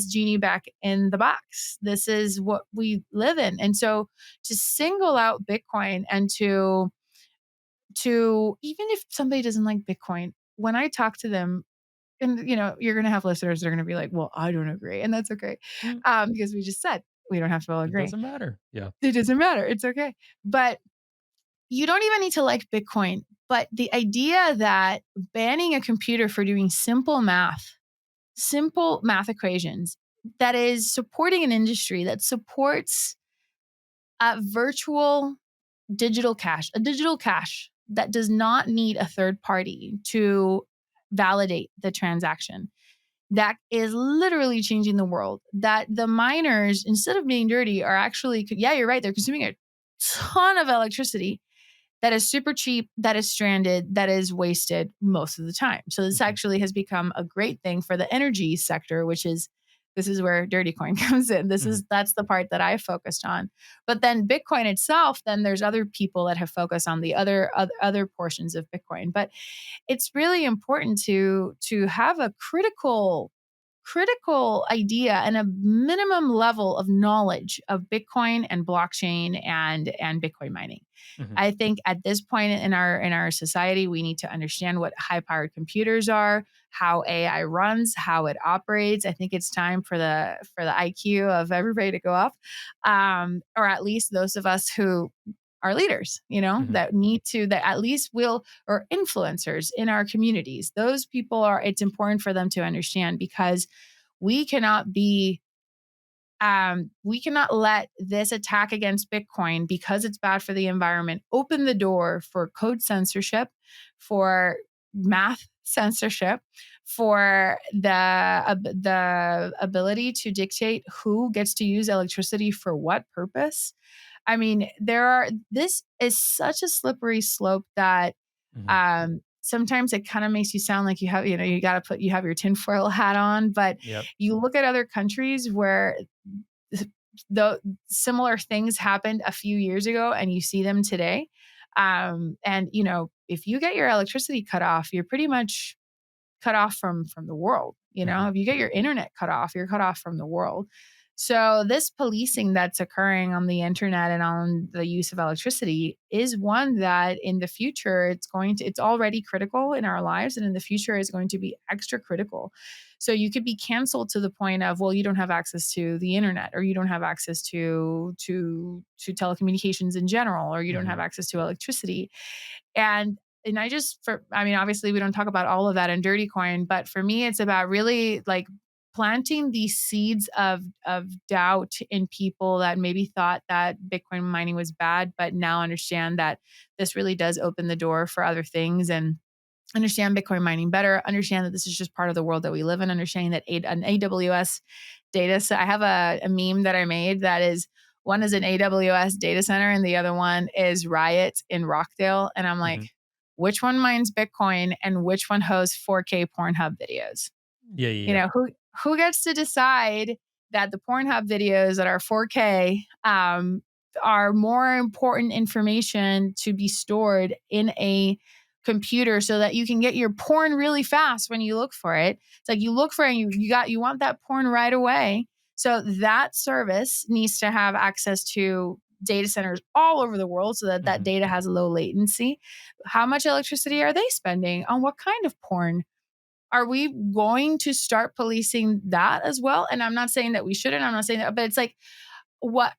genie back in the box. This is what we live in. And so to single out Bitcoin, and to even if somebody doesn't like Bitcoin, when I talk to them, and you're going to have listeners that are going to be like, well, I don't agree, and that's okay. mm. Because we just said we don't have to all It agree. doesn't matter. Yeah. It doesn't matter. It's okay. But you don't even need to like Bitcoin. But the idea that banning a computer for doing simple math equations, that is supporting an industry that supports a virtual a digital cash that does not need a third party to validate the transaction, that is literally changing the world. That the miners, instead of being dirty, are actually, yeah, you're right, they're consuming a ton of electricity that is super cheap, that is stranded, that is wasted most of the time. So this Mhm, actually has become a great thing for the energy sector, this is where dirty coin comes in. mhm, That's the part that I focused on. But then Bitcoin itself, then there's other people that have focused on the other portions of Bitcoin. But it's really important to have a critical idea and a minimum level of knowledge of Bitcoin and blockchain and Bitcoin mining. Hmm. I think at this point in our society, we need to understand what high powered computers are, how AI runs, how it operates. I think it's time for the IQ of everybody to go up, or at least those of us who are leaders, Hmm. that need to, that at least will, or influencers in our communities. Those people are, it's important for them to understand because we cannot be we cannot let this attack against Bitcoin because it's bad for the environment open the door for code censorship, for math censorship, for the ability to dictate who gets to use electricity for what purpose. I mean, this is such a slippery slope that Hmm. sometimes it kind of makes you sound like you have your tinfoil hat on, but Yep. you look at other countries where the similar things happened a few years ago and you see them today. And if you get your electricity cut off, you're pretty much cut off from the world. Hmm. If you get your internet cut off, you're cut off from the world. So this policing that's occurring on the internet and on the use of electricity is one that in the future it's already critical in our lives, and in the future is going to be extra critical. So you could be canceled to the point of, well, you don't have access to the internet, or you don't have access to telecommunications in general, or you don't have Hmm. access to electricity. And I mean, obviously we don't talk about all of that in Dirty Coin, but for me, it's about really like planting these seeds of doubt in people that maybe thought that Bitcoin mining was bad, but now understand that this really does open the door for other things, and understand Bitcoin mining better, understand that this is just part of the world that we live in, understanding that an AWS data. So I have a meme that I made that is, one is an AWS data center and the other one is Riot in Rockdale. And I'm like, Hmm. which one mines Bitcoin and which one hosts 4K Pornhub videos? Yeah. Yeah. You Yeah. know, who gets to decide that the Pornhub videos that are 4K are more important information to be stored in a computer so that you can get your porn really fast when you look for it. It's like you look for it and you want that porn right away. So that service needs to have access to data centers all over the world so that that Hmm. data has low latency. How much electricity are they spending on what kind of porn? Are we going to start policing that as well? And I'm not saying that we shouldn't. I'm not saying that, but it's like, what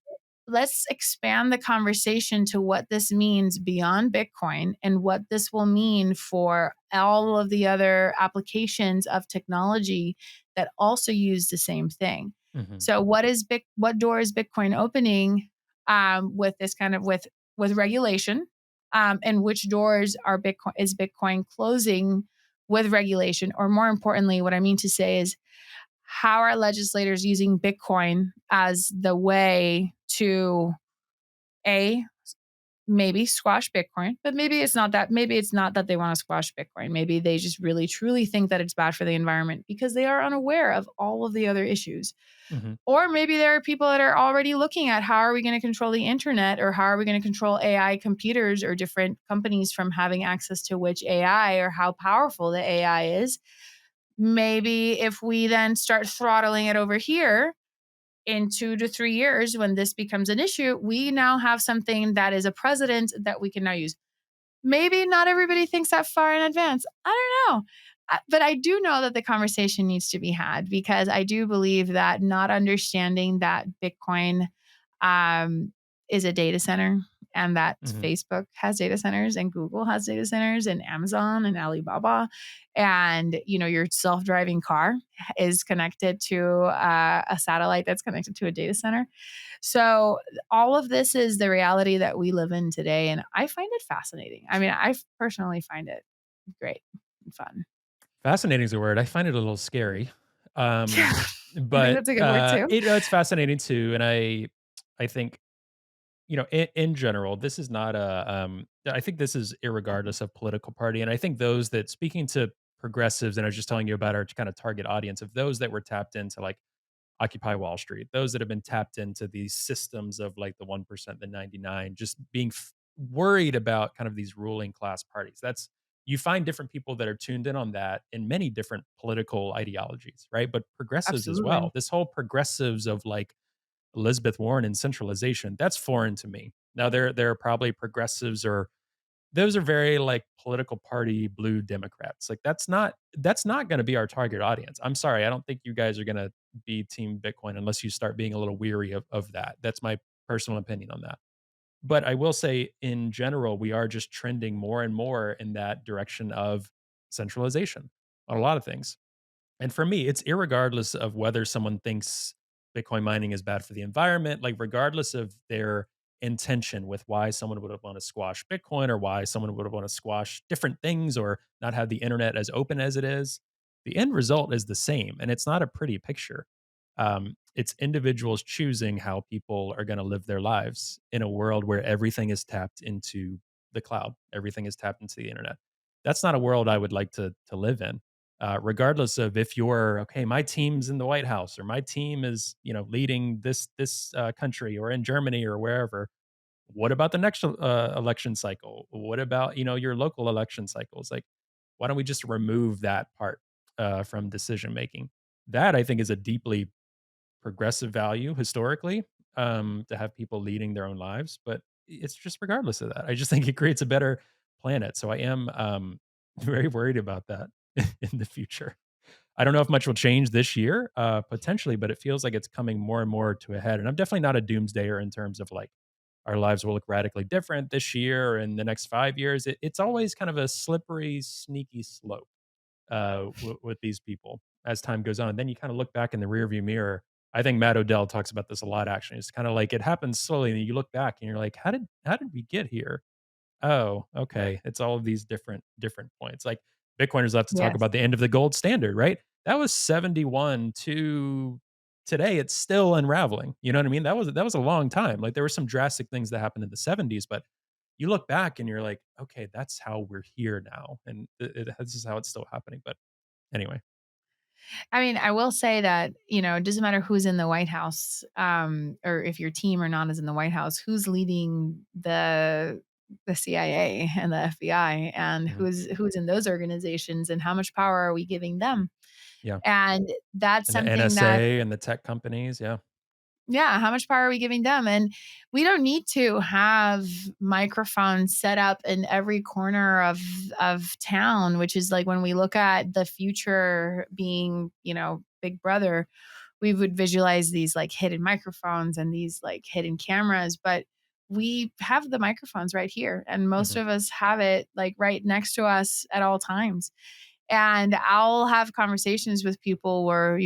let's expand the conversation to what this means beyond Bitcoin and what this will mean for all of the other applications of technology that also use the same thing. Hmm. So what door is Bitcoin opening with this kind of with regulation? And which doors is Bitcoin closing with regulation? Or more importantly, what I mean to say is, how are legislators using Bitcoin as the way to a maybe squash Bitcoin, but maybe it's not that they want to squash Bitcoin. Maybe they just really truly think that it's bad for the environment because they are unaware of all of the other issues. Hmm. Or maybe there are people that are already looking at, how are we going to control the internet, or how are we going to control AI computers or different companies from having access to which AI, or how powerful the AI is. Maybe if we then start throttling it over here, in 2 to 3 years, when this becomes an issue, we now have something that is a precedent that we can now use. Maybe not everybody thinks that far in advance. I don't know. But I do know that the conversation needs to be had, because I do believe that not understanding that Bitcoin um, is a data center, and that Hmm. Facebook has data centers and Google has data centers and Amazon and Alibaba, and your self-driving car is connected to a satellite that's connected to a data center. So all of this is the reality that we live in today, and I find it fascinating. I mean, I personally find it great and fun. Fascinating is a word. I find it a little scary. Yeah, Um, I think but that's a good word too. it's fascinating too. And I think, in general, this is not I think this is irregardless of political party. And I think those that, speaking to progressives, and I was just telling you about our kind of target audience of those that were tapped into like Occupy Wall Street, those that have been tapped into these systems of like the 1%, the 99, just being worried about kind of these ruling class parties. you find different people that are tuned in on that in many different political ideologies, right? But progressives as well. Absolutely. This whole progressives of like Elizabeth Warren and centralization, that's foreign to me. Now there are probably progressives or those are very like political party blue Democrats. Like that's not going to be our target audience. I'm sorry, I don't think you guys are going to be team Bitcoin unless you start being a little weary of that. That's my personal opinion on that. But I will say in general, we are just trending more and more in that direction of centralization on a lot of things. And for me, it's irregardless of whether someone thinks Bitcoin mining is bad for the environment, like regardless of their intention with why someone would want to squash Bitcoin or why someone would want to squash different things or not have the internet as open as it is, the end result is the same. And it's not a pretty picture. It's individuals choosing how people are going to live their lives in a world where everything is tapped into the cloud, everything is tapped into the internet. That's not a world I would like to live in, regardless of if you're okay. My team's in the White House, or my team is leading this country, or in Germany, or wherever. What about the next election cycle? What about your local election cycles? Like, why don't we just remove that part from decision making? That I think is a deeply progressive value historically, to have people leading their own lives. But it's just regardless of that, I just think it creates a better planet. So I am very worried about that in the future. I don't know if much will change this year, potentially, but it feels like it's coming more and more to a head. And I'm definitely not a doomsdayer in terms of like our lives will look radically different this year or in the next 5 years. It's always kind of a slippery, sneaky slope with these people as time goes on. And then you kind of look back in the rearview mirror. I think Matt Odell talks about this a lot. Actually, it's kind of like it happens slowly, and you look back and you're like, how did we get here? Oh, okay. It's all of these different points. Like Bitcoiners love to talk Yes. about the end of the gold standard, right? That was 71 to today. It's still unraveling. You know what I mean? That was a long time. Like there were some drastic things that happened in the 70s, but you look back and you're like, okay, that's how we're here now, and this is how it's still happening. But anyway, I mean, I will say that, it doesn't matter who's in the White House, or if your team or not is in the White House, who's leading the CIA and the FBI, and mhm, who's in those organizations, and how much power are we giving them? yeah, And that's and the something that, NSA and the tech companies, yeah, yeah, how much power are we giving them? And we don't need to have microphones set up in every corner of town, which is like when we look at the future being, Big Brother, we would visualize these like hidden microphones and these like hidden cameras, but we have the microphones right here, and most mhm, of us have it like right next to us at all times. And I'll have conversations with people where,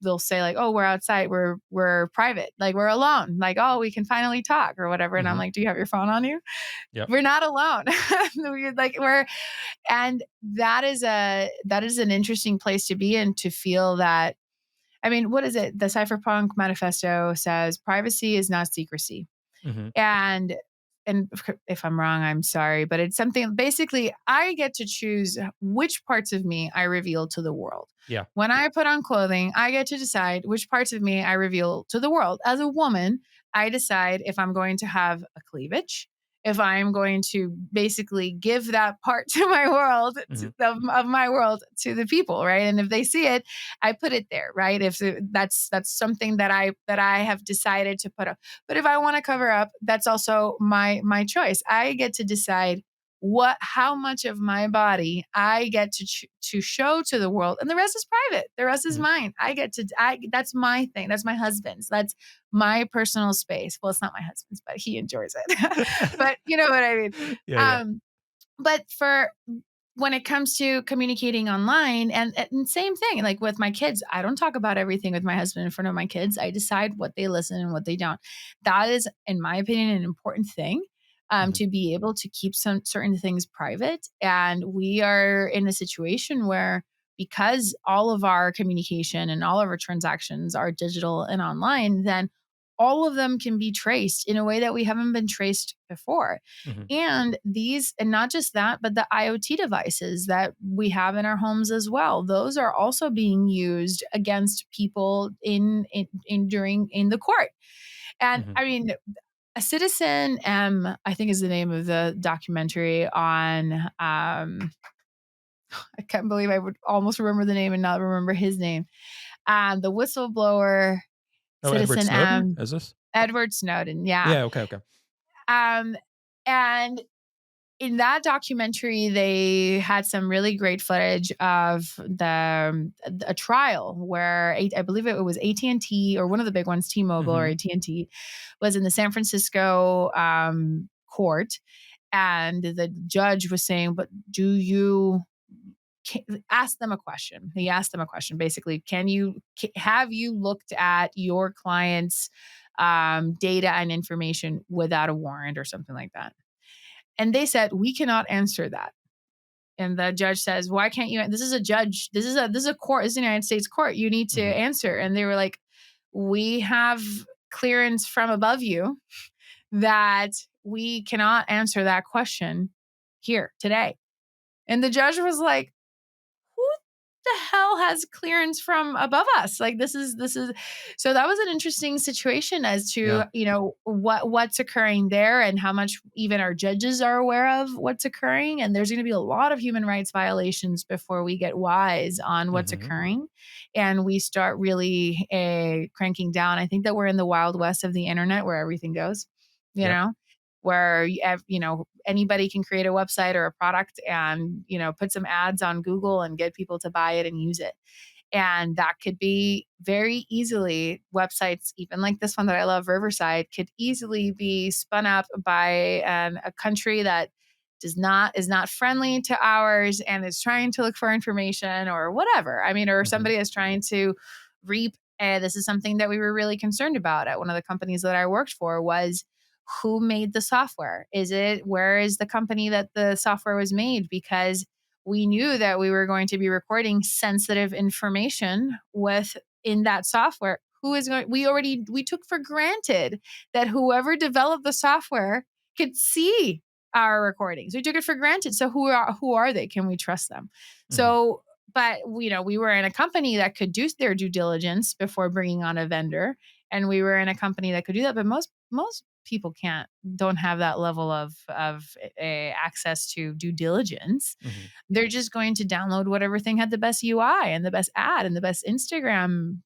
they'll say like, "Oh, we're outside, we're private, like we're alone, like, oh, we can finally talk or whatever." And I'm mhm, like, "Do you have your phone on you?" yep, We're not alone. We're and that is an interesting place to be in, to feel that. I mean, what is it? The Cypherpunk Manifesto says privacy is not secrecy. mhm, And if I'm wrong, I'm sorry, but it's something basically I get to choose which parts of me I reveal to the world. yeah, When I put on clothing, I get to decide which parts of me I reveal to the world. As a woman, I decide if I'm going to have a cleavage, if I'm going to basically give that part to my world, mhm, of my world, to the people, right? And if they see it, I put it there, right? If that's something that I have decided to put up. But if I want to cover up, that's also my choice. I get to decide how much of my body I get to show to the world, and the rest is private. The rest is mhm. mine. That's my thing. That's my husband's. That's my personal space. Well, it's not my husband's, but he enjoys it. But you know what I mean. Yeah, yeah, Um, but for when it comes to communicating online, and same thing, like with my kids, I don't talk about everything with my husband in front of my kids. I decide what they listen and what they don't. That is, in my opinion, an important thing, mhm, to be able to keep some certain things private. And we are in a situation where, because all of our communication and all of our transactions are digital and online, then all of them can be traced in a way that we haven't been traced before. mhm, And not just that, but the IoT devices that we have in our homes as well, those are also being used against people in the court. And mhm, I mean, a Citizen M, I think is the name of the documentary on I can't believe I would almost remember the name and not remember his name. The whistleblower, Oh, Edward citizen Snowden, is this? Edward Snowden. Yeah. Yeah, okay. Um, and in that documentary, they had some really great footage of a trial where I believe it was AT&T, or one of the big ones, T-Mobile or Mhm, AT&T, was in the San Francisco court, and the judge was saying, "But do you?" Ask them a question. He asked them a question, basically, have you looked at your client's data and information without a warrant or something like that? And they said, we cannot answer that. And the judge says, why can't you? This is a judge. This is a court. This is the United States court. You need to mhm, answer. And they were like, we have clearance from above you that we cannot answer that question here today. And the judge was like, who the hell has clearance from above us? Like, this is so that was an interesting situation as yeah, to, what's occurring there, and how much even our judges are aware of what's occurring. And there's going to be a lot of human rights violations before we get wise on what's mhm, occurring and we start really cranking down. I think that we're in the wild west of the internet, where everything goes, you yep, know where anybody can create a website or a product and put some ads on Google and get people to buy it and use it. And that could be very easily, websites even like this one that I love, Riverside, could easily be spun up by a country that is not friendly to ours and is trying to look for information or whatever. I mean, or mhm, somebody is trying to reap. And this is something that we were really concerned about at one of the companies that I worked for, was who made the software? Where is the company that the software was made? Because we knew that we were going to be recording sensitive information in that software. Who is going, we took for granted that whoever developed the software could see our recordings. We took it for granted. So who are they? Can we trust them? mhm, So, but we were in a company that could do their due diligence before bringing on a vendor, and we were in a company that could do that. But most people don't have that level of access to due diligence. mhm, They're just going to download whatever thing had the best UI and the best ad and the best Instagram,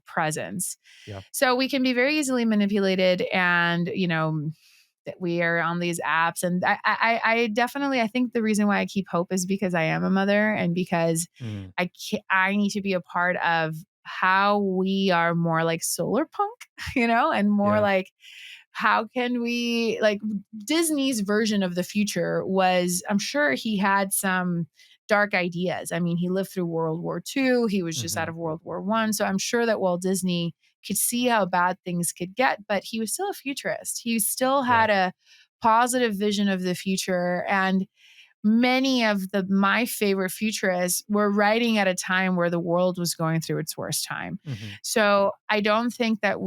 presence. yeah, So we can be very easily manipulated, and that we are on these apps. And I definitely, I think the reason why I keep hope is because I am a mother, and because mm, I need to be a part of how we are more like solar punk, and more yeah, like, how can we, like, Disney's version of the future was, I'm sure he had some dark ideas. I mean, he lived through World War II. He was just out mhm, of World War I. So I'm sure that Walt Disney could see how bad things could get, but he was still a futurist. He still yeah, had a positive vision of the future. And many of my favorite futurists were writing at a time where the world was going through its worst time. mhm, So I don't think that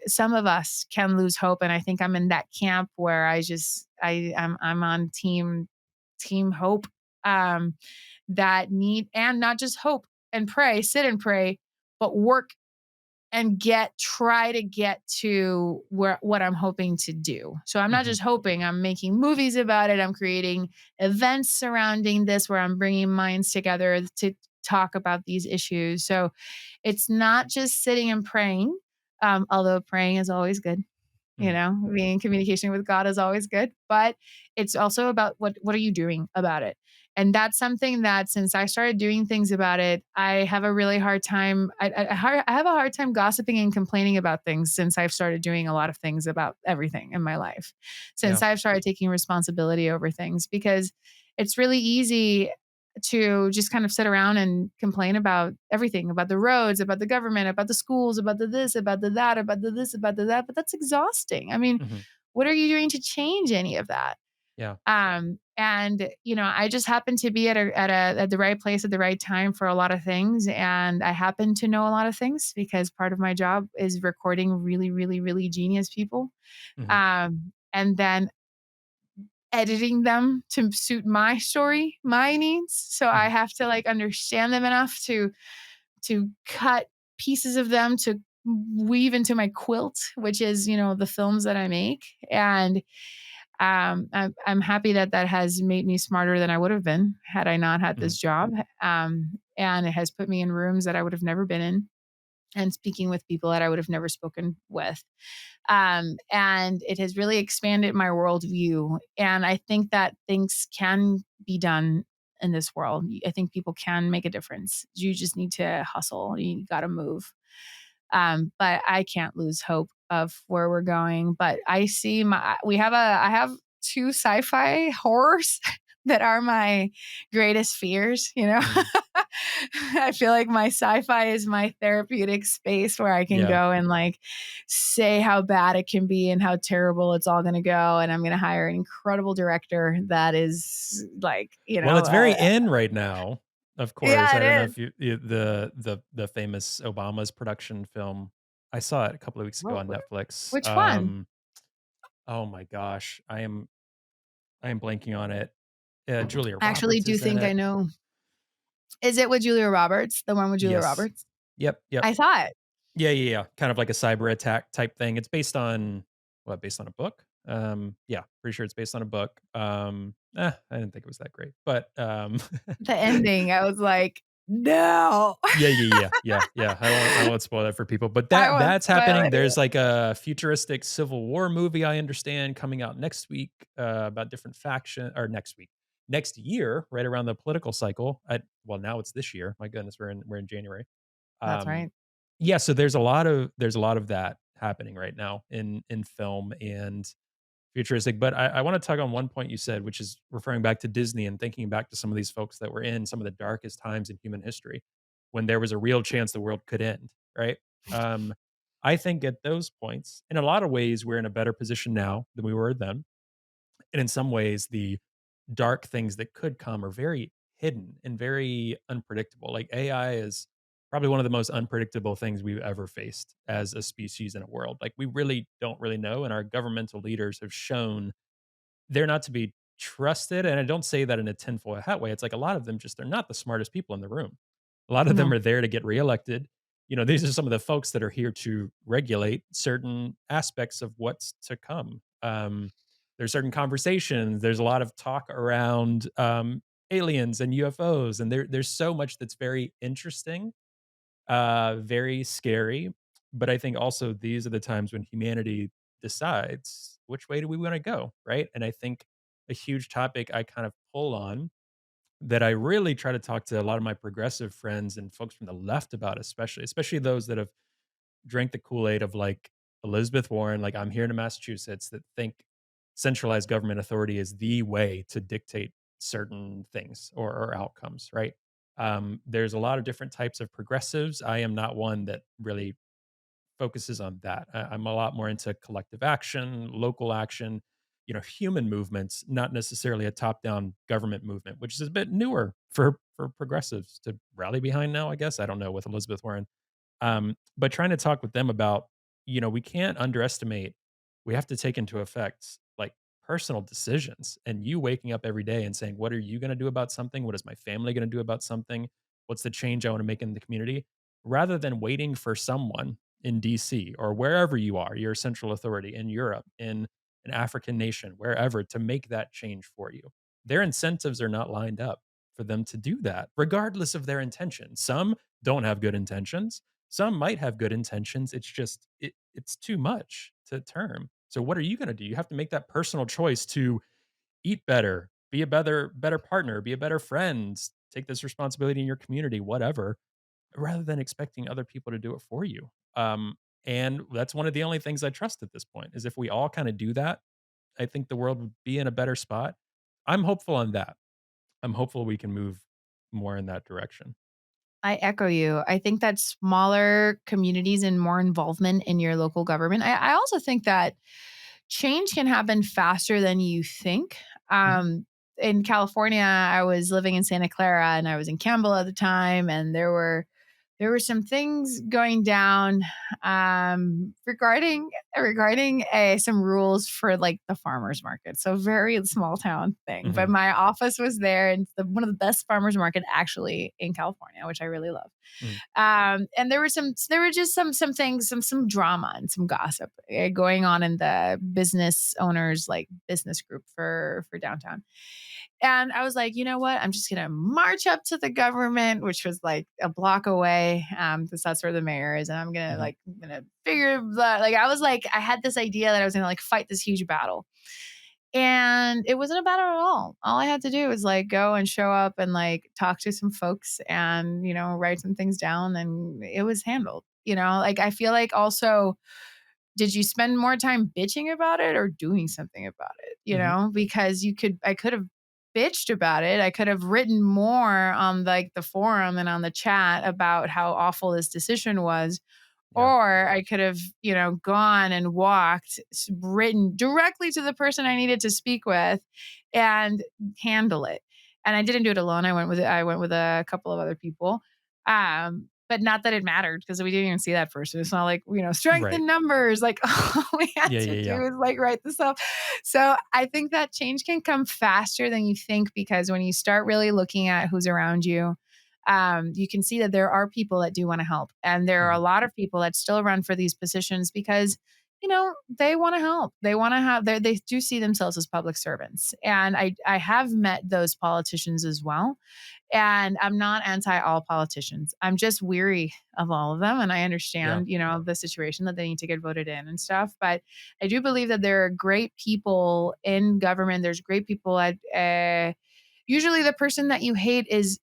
some of us can lose hope. And I think I'm in that camp where I'm on team hope, um, that need, and not just hope and pray, sit and pray, but work and try to get to what I'm hoping to do. So I'm not mhm, just hoping, I'm making movies about it. I'm creating events surrounding this where I'm bringing minds together to talk about these issues. So it's not just sitting and praying, although praying is always good. mm, Being in communication with God is always good, but it's also about what are you doing about it? And that's something that, since I started doing things about it, I have a really hard time. I have a hard time gossiping and complaining about things, since I've started doing a lot of things about everything in my life, yeah, since I've started taking responsibility over things, because it's really easy to just kind of sit around and complain about everything, about the roads, about the government, about the schools, about the this, about the that, about the this, about the that. But that's exhausting. I mean, mhm, what are you doing to change any of that? yeah, And I just happen to be at the right place at the right time for a lot of things, and I happen to know a lot of things because part of my job is recording really, really, really genius people, mhm, and then editing them to suit my story, my needs. So I mhm, have to, like, understand them enough to cut pieces of them to weave into my quilt, which is, the films that I make. And I'm happy that that has made me smarter than I would have been had I not had Mhm. this job. And it has put me in rooms that I would have never been in and speaking with people that I would have never spoken with. And it has really expanded my worldview. And I think that things can be done in this world. I think people can make a difference. You just need to hustle. You got to move. But I can't lose hope of where we're going. But I have two sci-fi horrors that are my greatest fears, you know. Mhm. I feel like my sci-fi is my therapeutic space where I can Yeah. go and like say how bad it can be and how terrible it's all going to go, and I'm going to hire an incredible director that is like, Well, it's very in right now, of course. yeah, I it don't know is. if the famous Obama's production film. I saw it a couple of weeks ago Whoa, on Netflix. which one? Oh my gosh, I am blanking on it. Julia I actually Roberts do is in think I it. know. Is it with Julia Roberts? The one with Julia Yes. Roberts? Yep, yep. I saw it. Yeah, yeah, yeah. Kind of like a cyber attack type thing. It's based on what? Based on a book? Yeah, pretty sure it's based on a book. I didn't think it was that great, but The ending, I was like, "No." yeah, yeah, yeah, yeah, yeah. I won't spoil that for people, but I won't that's spoil happening. it. There's like a futuristic Civil War movie I understand coming out next week about different faction or next week. Next year, right around the political cycle. Well, now it's this year. My goodness, we're in January. That's Um right. yeah, so there's a lot of that happening right now in film and futuristic. But I want to tug on one point you said, which is referring back to Disney and thinking back to some of these folks that were in some of the darkest times in human history when there was a real chance the world could end, right? Um, I think at those points, in a lot of ways, we're in a better position now than we were then. And in some ways, the dark things that could come are very hidden and very unpredictable. Like AI is probably one of the most unpredictable things we've ever faced as a species in a world. Like we really don't really know, and our governmental leaders have shown they're not to be trusted. And I don't say that in a tinfoil hat way. It's like a lot of them just they're not the smartest people in the room. A lot of them No, are there to get reelected. You know, these are some of the folks that are here to regulate certain aspects of what's to come. There's certain conversations. There's a lot of talk around aliens and UFOs, and there's so much that's very interesting, very scary. But I think also these are the times when humanity decides which way do we want to go, right? And I think a huge topic I kind of pull on that I really try to talk to a lot of my progressive friends and folks from the left about, especially those that have drank the Kool-Aid of like Elizabeth Warren, like I'm here in Massachusetts, that think centralized government authority is the way to dictate certain things or outcomes, right? There's a lot of different types of progressives. I am not one that really focuses on that. I'm a lot more into collective action, local action, you know, human movements, not necessarily a top-down government movement, which is a bit newer for progressives to rally behind now, I guess. I don't know with Elizabeth Warren. But trying to talk with them about, you know, we can't underestimate, we have to take into effect like personal decisions and you waking up every day and saying, what are you going to do about something? What is my family going to do about something? What's the change I want to make in the community? Rather than waiting for someone in DC or wherever you are, your central authority in Europe, in an African nation, wherever, to make that change for you. Their incentives are not lined up for them to do that, regardless of their intention. Some don't have good intentions, some might have good intentions. It's just it's too much to term. So what are you going to do? You have to make that personal choice to eat better, be a better partner, be a better friend, take this responsibility in your community, whatever, rather than expecting other people to do it for you. And that's one of the only things I trust at this point is if we all kind of do that, I think the world would be in a better spot. I'm hopeful on that. I'm hopeful we can move more in that direction. I echo you. I think that smaller communities and more involvement in your local government. I also think that change can happen faster than you think. Mhm. In California, I was living in Santa Clara and I was in Campbell at the time, and there were there were some things going down regarding some rules for like the farmers market. So very small town thing, but Hmm. my office was there, and one of the best farmers market actually in California, which I really love. Hmm. And there were just some things, some drama and some gossip going on in the business owners like business group for downtown. And I was like, you know what? I'm just going to march up to the government, which was like a block away, because that's where the mayor is. And Hmm. I'm going to figure that, like, I was like, I had this idea that I was going to like fight this huge battle. And it wasn't a battle at all. All I had to do was like go and show up and like talk to some folks and, write some things down, and it was handled. Like I feel like also, did you spend more time bitching about it or doing something about it? Hmm. Because I could have bitched about it. I could have written more on like the forum and on the chat about how awful this decision was. Yeah. Or I could have, gone and walked, written directly to the person I needed to speak with and handle it. And I didn't do it alone. I went with a couple of other people. But not that it mattered because we didn't even see that person. It's not like, strength Right. in numbers. Like all we had Yeah. to Yeah. do Yeah. is like write this up. So I think that change can come faster than you think, because when you start really looking at who's around you, you can see that there are people that do want to help. And there are a Hmm. lot of people that still run for these positions because, they want to help. They want to they do see themselves as public servants. And I have met those politicians as well. And I'm not anti all politicians. I'm just weary of all of them. And I Yeah. understand, the situation that they need to get voted in and stuff. But I do believe that there are great people in government. There's great people at, usually the person that you hate is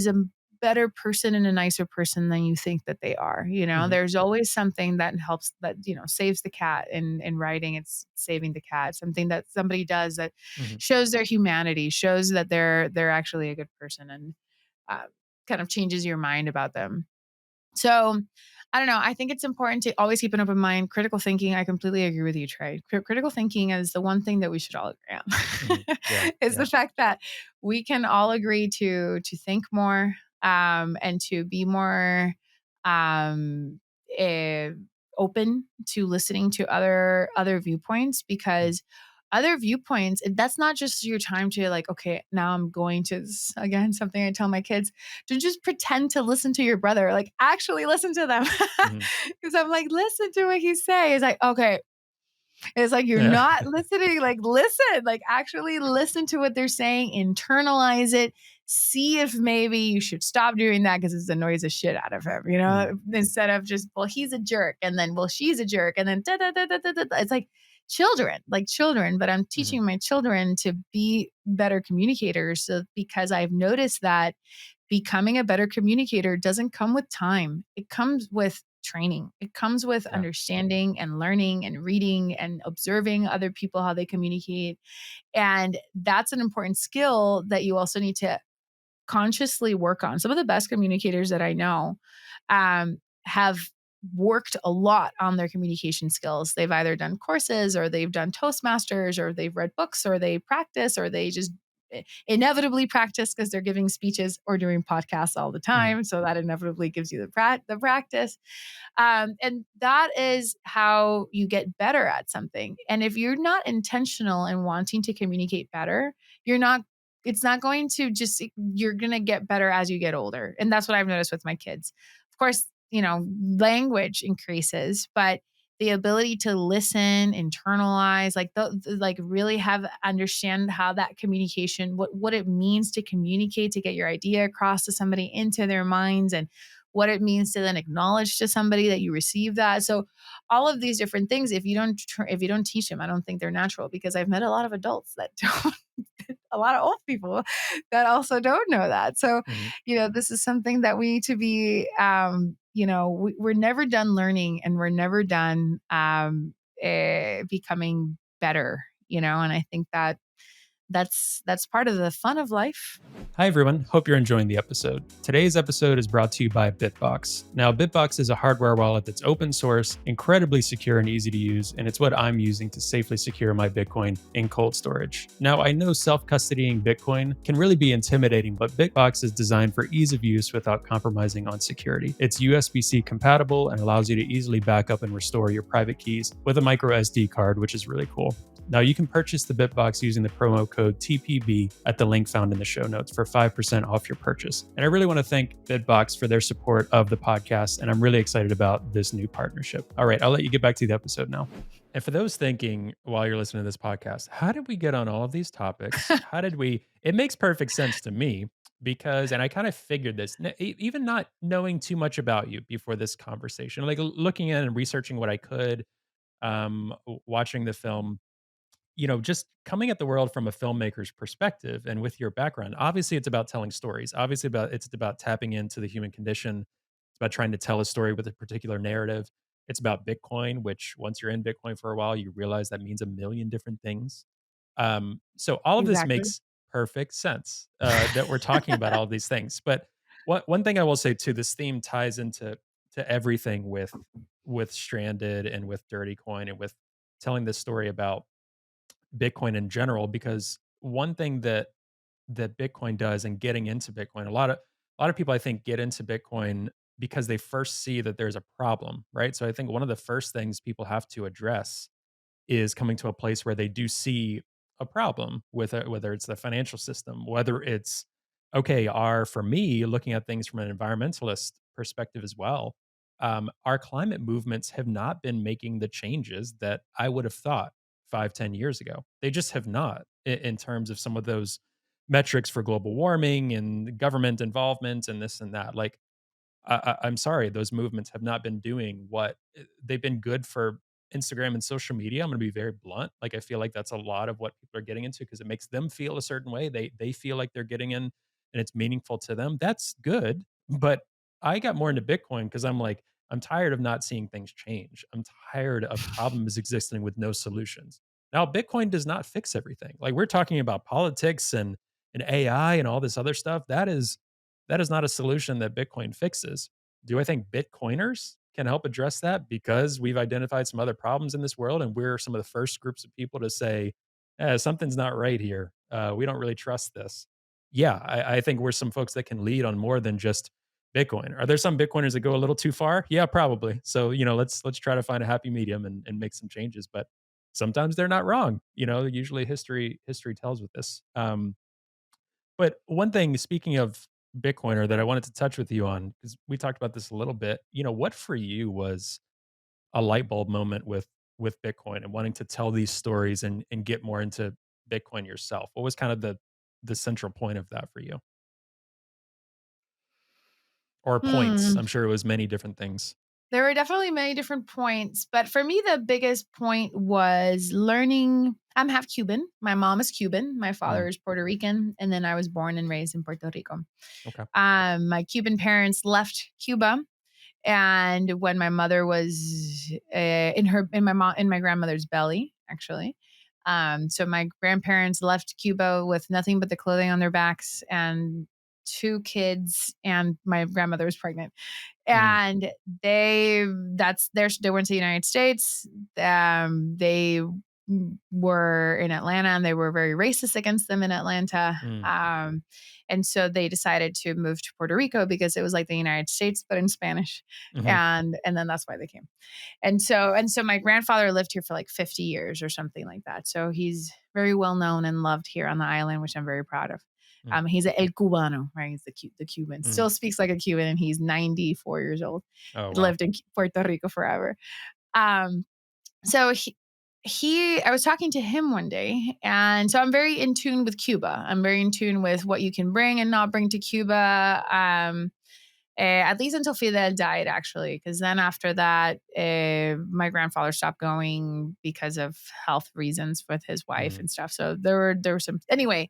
a better person and a nicer person than you think that they are. Hmm. There's always something that helps, that, saves the cat in writing. It's saving the cat, something that somebody does that Hmm. shows their humanity, shows that they're actually a good person, and uh, kind of changes your mind about them. So I don't know. I think it's important to always keep an open mind. Critical thinking, I completely agree with you, Trey. Critical thinking is the one thing that we should all agree Hmm. Yeah. on. Is Yeah. the fact that we can all agree to think more, and to be more um, eh, open to listening to other viewpoints, Hmm. because other viewpoints, that's not just your time to like, okay, now I'm going to, again, something I tell my kids, to just pretend to listen to your brother, like actually listen to them. Hmm. Because I'm like, listen to what he's saying. It's like, okay, it's like you're Yeah. not listening. Like, listen, like actually listen to what they're saying, internalize it, see if maybe you should stop doing that because it annoys the shit out of him, Hmm. instead of just, well, he's a jerk, and then, well, she's a jerk, and then da da da da da da. It's like children, but I'm Hmm. teaching my children to be better communicators. So, because I've noticed that becoming a better communicator doesn't come with time. It comes with training. It comes with Yeah. understanding and learning and reading and observing other people, how they communicate. And that's an important skill that you also need to consciously work on. Some of the best communicators that I know have worked a lot on their communication skills. They've either done courses, or they've done Toastmasters, or they've read books, or they practice, or they just inevitably practice because they're giving speeches or doing podcasts all the Hmm. time. So that inevitably gives you the practice. And that is how you get better at something. And if you're not intentional in wanting to communicate better, you're not, it's not going to just, you're going to get better as you get older. And that's what I've noticed with my kids. Of course, language increases, but the ability to listen, internalize, like like really have understand how that communication, what it means to communicate, to get your idea across to somebody, into their minds, and what it means to then acknowledge to somebody that you receive that. So all of these different things, if you don't teach them, I don't think they're natural, because I've met a lot of adults that don't, a lot of old people that also don't know that. So, Hmm. this is something that we need to be, we're never done learning, and we're never done becoming better, and I think that that's part of the fun of life. Hi, everyone. Hope you're enjoying the episode. Today's episode is brought to you by Bitbox. Now, Bitbox is a hardware wallet that's open source, incredibly secure and easy to use, and it's what I'm using to safely secure my Bitcoin in cold storage. Now, I know self custodying Bitcoin can really be intimidating, but Bitbox is designed for ease of use without compromising on security. It's USB-C compatible and allows you to easily back up and restore your private keys with a micro SD card, which is really cool. Now, you can purchase the Bitbox using the promo code TPB at the link found in the show notes for 5% off your purchase. And I really want to thank Bitbox for their support of the podcast, and I'm really excited about this new partnership. All right, I'll let you get back to the episode now. And for those thinking while you're listening to this podcast, how did we get on all of these topics? How did we? It makes perfect sense to me because, and I kind of figured this, even not knowing too much about you before this conversation, like looking at and researching what I could, watching the film, just coming at the world from a filmmaker's perspective and with your background, obviously it's about telling stories. Obviously it's about tapping into the human condition. It's about trying to tell a story with a particular narrative. It's about Bitcoin, which once you're in Bitcoin for a while, you realize that means a million different things. So all of this Exactly. makes perfect sense that we're talking about all of these things. But one thing I will say too, this theme ties into everything with Stranded and with Dirty Coin and with telling this story about Bitcoin in general, because one thing that Bitcoin does and getting into Bitcoin, a lot of people I think get into Bitcoin because they first see that there's a problem, right? So I think one of the first things people have to address is coming to a place where they do see a problem with it, whether it's the financial system, whether it's okay, are for me looking at things from an environmentalist perspective as well. Our climate movements have not been making the changes that I would have thought 5, 10 years ago. They just have not in terms of some of those metrics for global warming and government involvement and this and that. Like I'm sorry, those movements have not been doing what they've been good for Instagram and social media. I'm going to be very blunt. Like I feel like that's a lot of what people are getting into because it makes them feel a certain way. They feel like they're getting in and it's meaningful to them. That's good. But I got more into Bitcoin because I'm like, I'm tired of not seeing things change. I'm tired of problems existing with no solutions. Now, Bitcoin does not fix everything. Like we're talking about politics and AI and all this other stuff. That is not a solution that Bitcoin fixes. Do I think Bitcoiners can help address that because we've identified some other problems in this world and we're some of the first groups of people to say, something's not right here. We don't really trust this. Yeah, I think we're some folks that can lead on more than just Bitcoin. Are there some Bitcoiners that go a little too far? Yeah, probably. So, let's try to find a happy medium and make some changes. But sometimes they're not wrong. Usually history tells with this. But one thing, speaking of Bitcoiner, that I wanted to touch with you on, because we talked about this a little bit. What for you was a light bulb moment with Bitcoin and wanting to tell these stories and get more into Bitcoin yourself? What was kind of the central point of that for you? Or points? Hmm. I'm sure it was many different things. There were definitely many different points, but for me, the biggest point was learning. I'm half Cuban. My mom is Cuban. My Mm, father is Puerto Rican, and then I was born and raised in Puerto Rico. okay. My Cuban parents left Cuba, and when my mother was in my grandmother's belly, actually. So my grandparents left Cuba with nothing but the clothing on their backs and two kids, and my grandmother was pregnant, Mm, and they went to the United States. They were in Atlanta, and they were very racist against them in Atlanta. mm, And so they decided to move to Puerto Rico because it was like the United States but in Spanish, mhm, and then that's why they came. And so my grandfather lived here for like 50 years or something like that. So he's very well known and loved here on the island, which I'm very proud of. mm, He's a El Cubano, right? He's the Cuban. mm. Still speaks like a Cuban, and he's 94 years old. Oh, wow. Lived in Puerto Rico forever. Um, so I was talking to him one day, and so I'm very in tune with Cuba. I'm very in tune with what you can bring and not bring to Cuba. At least until Fidel died, actually, because then after that, my grandfather stopped going because of health reasons with his wife Mm, and stuff. So there were some anyway.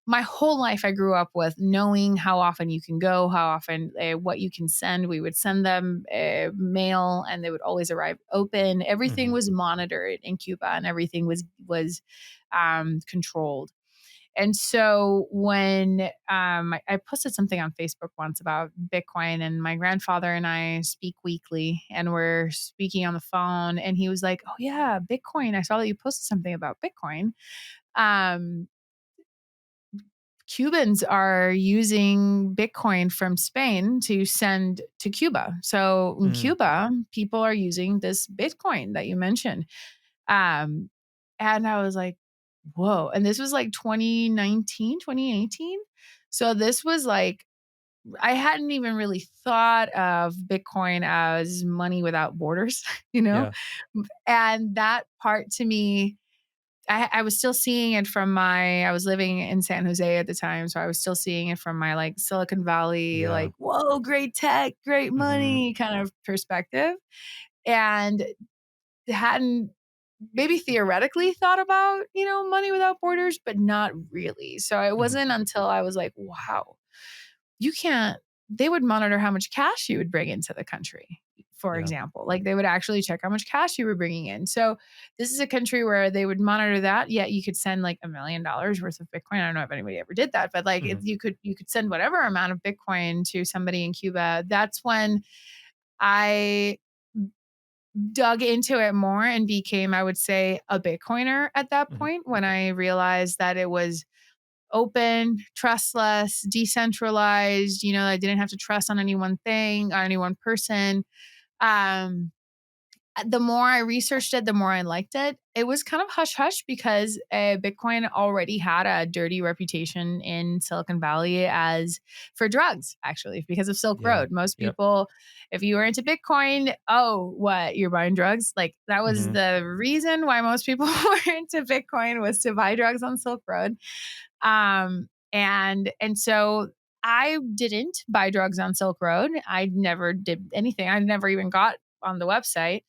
My whole life, I grew up with knowing how often you can go, how often what you can send. We would send them mail, and they would always arrive open. Everything mhm, was monitored in Cuba, and everything was controlled. And so when I posted something on Facebook once about Bitcoin, and my grandfather and I speak weekly, and we're speaking on the phone, and he was like, "Oh yeah, Bitcoin. I saw that you posted something about Bitcoin. Um, Cubans are using Bitcoin from Spain to send to Cuba. So in Mm. Cuba, people are using this Bitcoin that you mentioned." Um, and I was like, whoa. And this was like 2019, 2018. So this was like, I hadn't even really thought of Bitcoin as money without borders, you know? Yeah. And that part to me, I was still seeing it from I was living in San Jose at the time. So I was still seeing it from my like Silicon Valley, Yeah. like, whoa, great tech, great Hmm. money kind of perspective. And hadn't maybe theoretically thought about, money without borders, but not really. So it Hmm. wasn't until I was like, wow, you can't, they would monitor how much cash you would bring into the country, for Yeah. example. Like they would actually check how much cash you were bringing in. So this is a country where they would monitor that. Yet you could send like $1 million worth of Bitcoin. I don't know if anybody ever did that, but like Hmm. you could send whatever amount of Bitcoin to somebody in Cuba. That's when I dug into it more and became, I would say, a Bitcoiner at that Hmm. point, when I realized that it was open, trustless, decentralized. I didn't have to trust on any one thing, on any one person. Um, the more I researched it, the more I liked it. It was kind of hush hush because Bitcoin already had a dirty reputation in Silicon Valley as for drugs, actually, because of Silk Yeah. Road. Most Yep. people, if you were into Bitcoin, oh, what, you're buying drugs? Like that was Hmm. the reason why most people were into Bitcoin, was to buy drugs on Silk Road. And so I didn't buy drugs on Silk Road. I never did anything. I never even got on the website.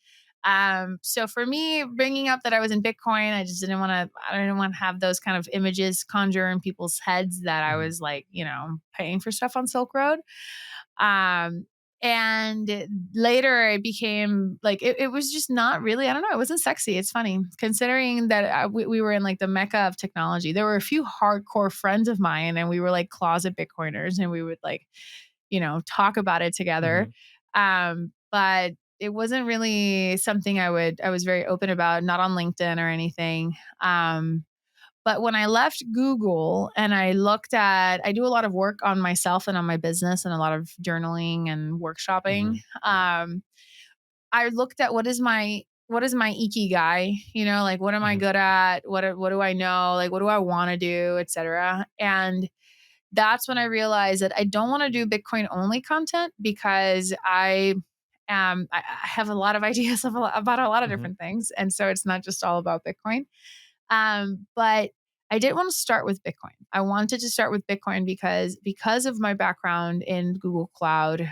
So for me, bringing up that I was in Bitcoin, I just didn't want to. I didn't want to have those kind of images conjure in people's heads that I Hmm. was like, paying for stuff on Silk Road. Um, and later it became like, it was just not really, I don't know, it wasn't sexy. It's funny considering that we were in like the mecca of technology. There were a few hardcore friends of mine, and we were like closet Bitcoiners, and we would like, talk about it together. Hmm. But it wasn't really something I was very open about, not on LinkedIn or anything. But when I left Google and I do a lot of work on myself and on my business, and a lot of journaling and workshopping. Hmm. I looked at what is my ikigai, like what am I Hmm. good at? What do I know? Like what do I want to do, etc. And that's when I realized that I don't want to do Bitcoin only content, because I have a lot of ideas about a lot of Hmm. different things. And so it's not just all about Bitcoin. But I didn't want to start with Bitcoin. I wanted to start with Bitcoin because of my background in Google Cloud,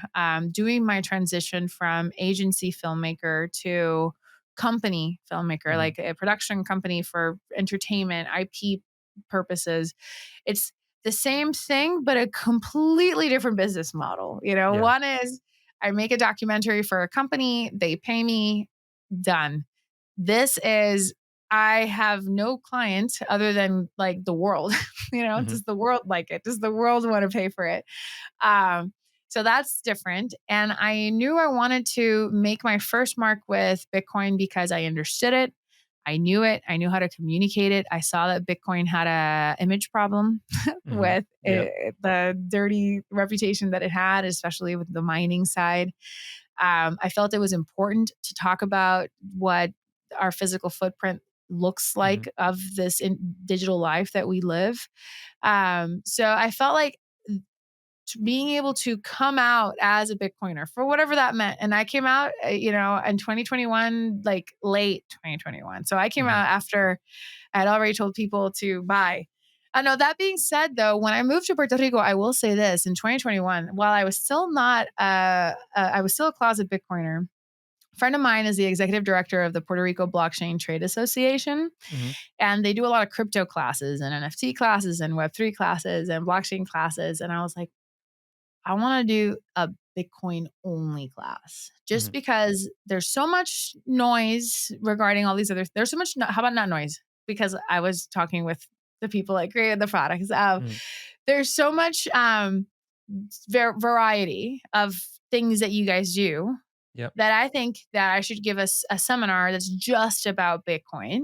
doing my transition from agency filmmaker to company filmmaker, Hmm. like a production company for entertainment, IP purposes. It's the same thing, but a completely different business model. Yeah. One is I make a documentary for a company, they pay me, done. This is I have no client other than like the world. Hmm. Does the world like it? Does the world want to pay for it? Um, so that's different. And I knew I wanted to make my first mark with Bitcoin because I understood it. I knew it. I knew how to communicate it. I saw that Bitcoin had a image problem Hmm. with Yep. the dirty reputation that it had, especially with the mining side. I felt it was important to talk about what our physical footprint looks Hmm. like of this digital life that we live. So I felt like being able to come out as a Bitcoiner for whatever that meant. And I came out, in 2021, like late 2021. So I came Hmm. out after I had already told people to buy. I know, that being said, though, when I moved to Puerto Rico, I will say this: in 2021, while I was still not, I was still a closet Bitcoiner. A friend of mine is the executive director of the Puerto Rico Blockchain Trade Association, Hmm. and they do a lot of crypto classes and NFT classes and Web3 classes and blockchain classes. And I was like, I want to do a Bitcoin only class, just Hmm. because there's so much noise regarding all these other, there's so much, how about not noise? Because I was talking with the people that created the products. Mm. There's so much variety of things that you guys do Yep. that I think that I should give us a seminar that's just about Bitcoin.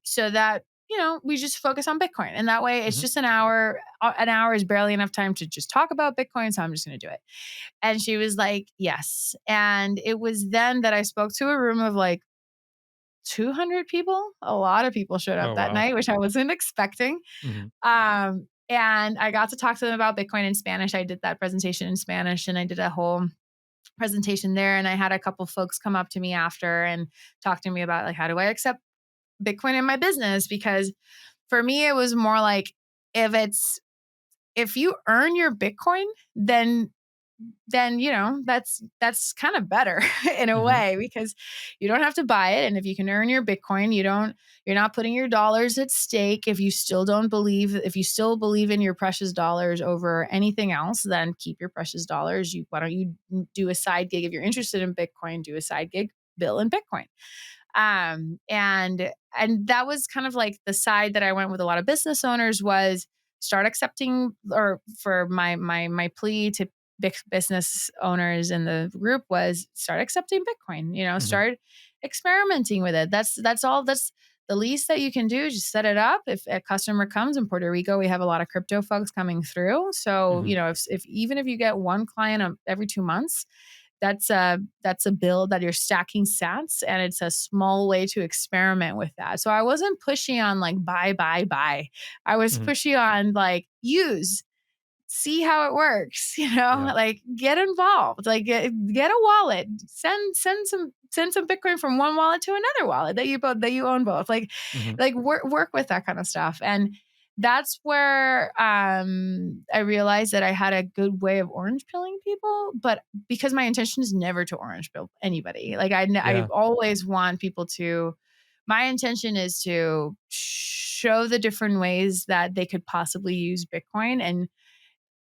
So that, we just focus on Bitcoin. And that way it's Mhm. just an hour. An hour is barely enough time to just talk about Bitcoin. So I'm just going to do it. And she was like, yes. And it was then that I spoke to a room of like 200 people. A lot of people showed up Oh, that wow. night, which I wasn't expecting. Mhm. And I got to talk to them about Bitcoin in Spanish. I did that presentation in Spanish and I did a whole presentation there. And I had a couple folks come up to me after and talk to me about like, how do I accept Bitcoin in my business? Because for me, it was more like, if you earn your Bitcoin, then that's kind of better in a Mhm. way, because you don't have to buy it, and if you can earn your Bitcoin, you're not putting your dollars at stake. If you still believe in your precious dollars over anything else, then keep your precious dollars. Why don't you do a side gig? If you're interested in Bitcoin, do a side gig, bill in Bitcoin. And that was kind of like the side that I went with a lot of business owners, was start accepting, or for my plea to big business owners in the group was start accepting Bitcoin, Mhm. start experimenting with it. That's all. That's the least that you can do. Just set it up. If a customer comes in Puerto Rico, we have a lot of crypto folks coming through. So, Mhm. if even if you get one client every 2 months, that's a bill that you're stacking sats, and it's a small way to experiment with that. So I wasn't pushy on like buy. I was Mhm. pushy on like use, see how it works, Yeah. like get involved, like get a wallet, send some Bitcoin from one wallet to another wallet that you own both, Mhm. like work with that kind of stuff. And that's where I realized that I had a good way of orange pilling people, but because my intention is never to orange pill anybody. Like I Yeah. always want people to, my intention is to show the different ways that they could possibly use Bitcoin.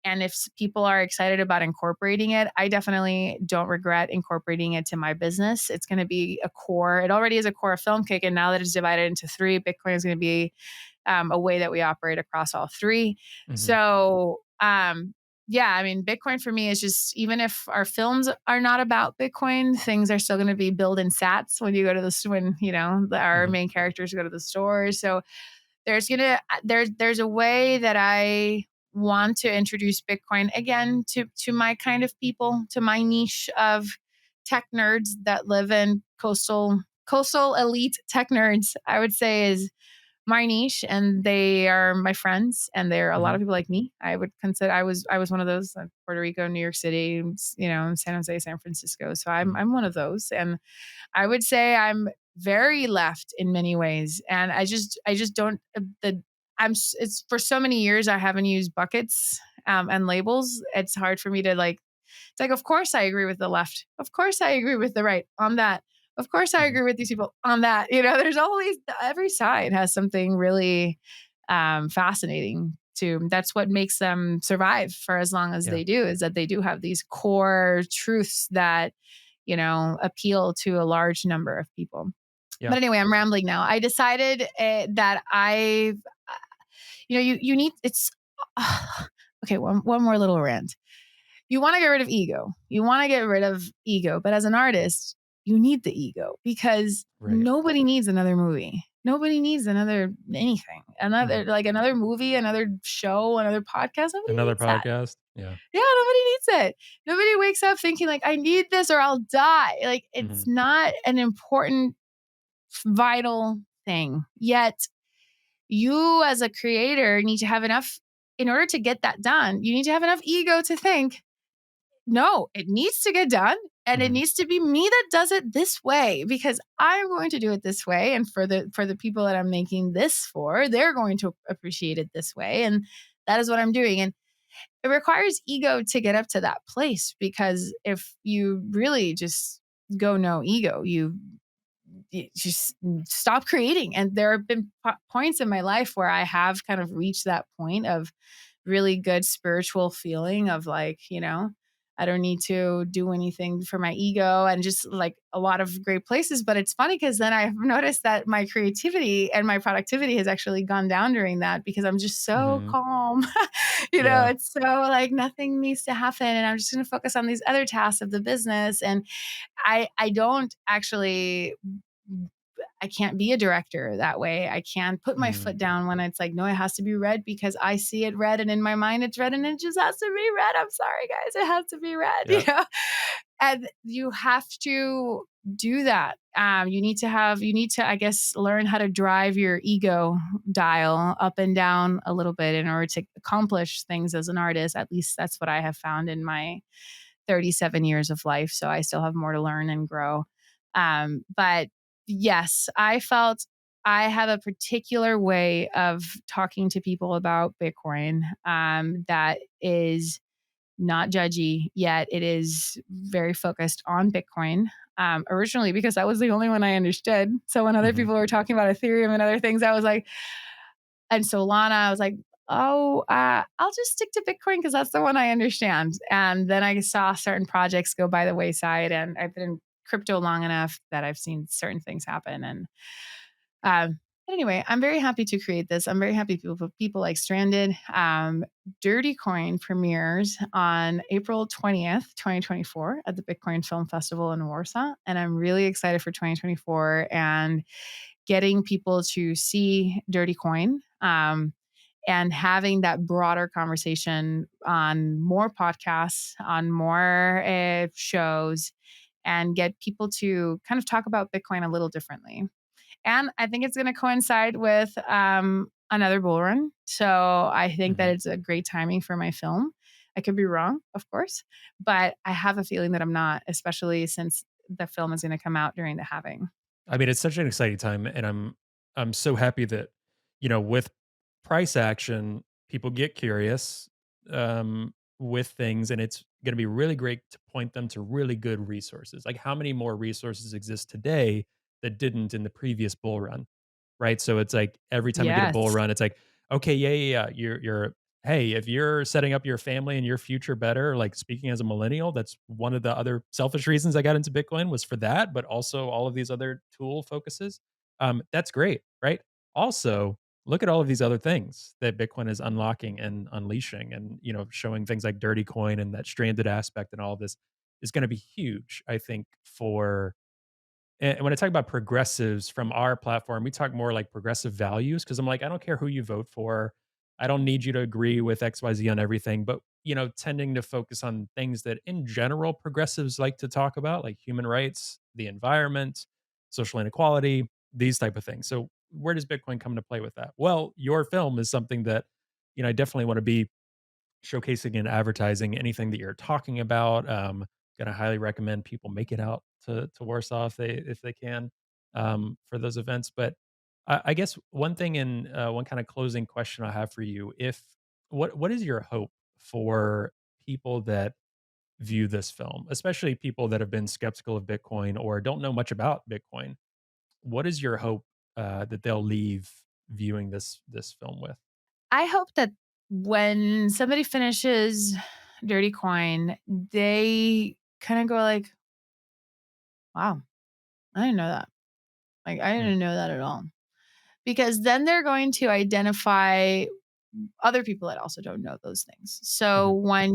And if people are excited about incorporating it, I definitely don't regret incorporating it to my business. It's going to be a core. It already is a core of Filmkik. And now that it's divided into three, Bitcoin is going to be a way that we operate across all three. Mhm. So, yeah, I mean, Bitcoin for me is just, even if our films are not about Bitcoin, things are still going to be billed in sats when you go to our Mhm. main characters go to the stores. So there's a way that I want to introduce Bitcoin again to my kind of people, to my niche of tech nerds that live in coastal elite tech nerds, I would say, is my niche, and they are my friends, and they're a lot Mhm. of people like me. I would consider I was one of those, Puerto Rico, New York City, San Jose, San Francisco. So I'm Mhm. I'm one of those, and I would say I'm very left in many ways, and I just don't the it's for so many years I haven't used buckets and labels. It's hard for me to like. It's like, of course I agree with the left. Of course I agree with the right on that. Of course I Mhm. agree with these people on that. There's always, every side has something really fascinating to. That's what makes them survive for as long as Yeah. they do, is that they do have these core truths that appeal to a large number of people. Yeah. But anyway, I'm rambling now. I decided that you need, it's, okay, one more little rant. You want to get rid of ego. You want to get rid of ego. But as an artist, you need the ego, because Right. nobody needs another movie. Nobody needs another anything. Mhm. Another movie, another show, another podcast. Nobody Another needs that. podcast? Yeah. Yeah, nobody needs it. Nobody wakes up thinking like, I need this or I'll die. Like, it's Mhm. not an important, vital thing. Yet you as a creator need to have enough, in order to get that done, you need to have enough ego to think, no, it needs to get done. And it Mhm. needs to be me that does it this way, because I'm going to do it this way. And for the people that I'm making this for, they're going to appreciate it this way. And that is what I'm doing. And it requires ego to get up to that place, because if you really just go no ego, you just stop creating. And there have been points in my life where I have kind of reached that point of really good spiritual feeling of like, I don't need to do anything for my ego, and just like a lot of great places. But it's funny because then I've noticed that my creativity and my productivity has actually gone down during that, because I'm just so Hmm. calm. Yeah. It's so like nothing needs to happen, and I'm just going to focus on these other tasks of the business. And I don't actually, I can't be a director that way. I can't put my Mm. foot down when it's like, no, it has to be red because I see it red and in my mind it's red and it just has to be red. I'm sorry, guys. It has to be red. Yeah. And you have to do that. You need to, I guess, learn how to drive your ego dial up and down a little bit in order to accomplish things as an artist. At least that's what I have found in my 37 years of life. So I still have more to learn and grow. But yes, I felt I have a particular way of talking to people about Bitcoin that is not judgy, yet it is very focused on Bitcoin. Originally, because that was the only one I understood. So when other Hmm. people were talking about Ethereum and other things, I was like, and Solana, I was like, oh, I'll just stick to Bitcoin because that's the one I understand. And then I saw certain projects go by the wayside, and I've been in crypto long enough that I've seen certain things happen. And but anyway, I'm very happy to create this. I'm very happy people like Stranded. Dirty Coin premieres on April 20th, 2024 at the Bitcoin Film Festival in Warsaw. And I'm really excited for 2024 and getting people to see Dirty Coin. And having that broader conversation on more podcasts, on more shows, and get people to kind of talk about Bitcoin a little differently. And I think it's going to coincide with another bull run. So I think that Hmm. it's a great timing for my film. I could be wrong, of course, but I have a feeling that I'm not, especially since the film is going to come out during the halving. I mean, it's such an exciting time, and I'm so happy that, with price action, people get curious with things, and it's going to be really great to point them to really good resources. Like, how many more resources exist today that didn't in the previous bull run? Right? So it's like every time we get a bull Yes. run, it's like, okay, yeah, yeah, yeah. You're hey, if you're setting up your family and your future better, like speaking as a millennial, that's one of the other selfish reasons I got into Bitcoin was for that, but also all of these other tool focuses. That's great, right? Also, look at all of these other things that Bitcoin is unlocking and unleashing, and showing things like dirty coin and that stranded aspect, and all of this is going to be huge, I think, for and when I talk about progressives from our platform, we talk more like progressive values because I'm like, I don't care who you vote for. I don't need you to agree with XYZ on everything, but tending to focus on things that in general progressives like to talk about, like human rights, the environment, social inequality, these type of things. So where does Bitcoin come into play with that? Well, your film is something that, I definitely want to be showcasing and advertising anything that you're talking about. Gonna highly recommend people make it out to Warsaw if they can for those events. But I guess one thing and one kind of closing question I have for you: if what is your hope for people that view this film, especially people that have been skeptical of Bitcoin or don't know much about Bitcoin? What is your hope that they'll leave viewing this film with? I hope that when somebody finishes Dirty Coin, they kind of go like, wow, I didn't know that. Like, I Mm, didn't know that at all. Because then they're going to identify other people that also don't know those things. So mhm, when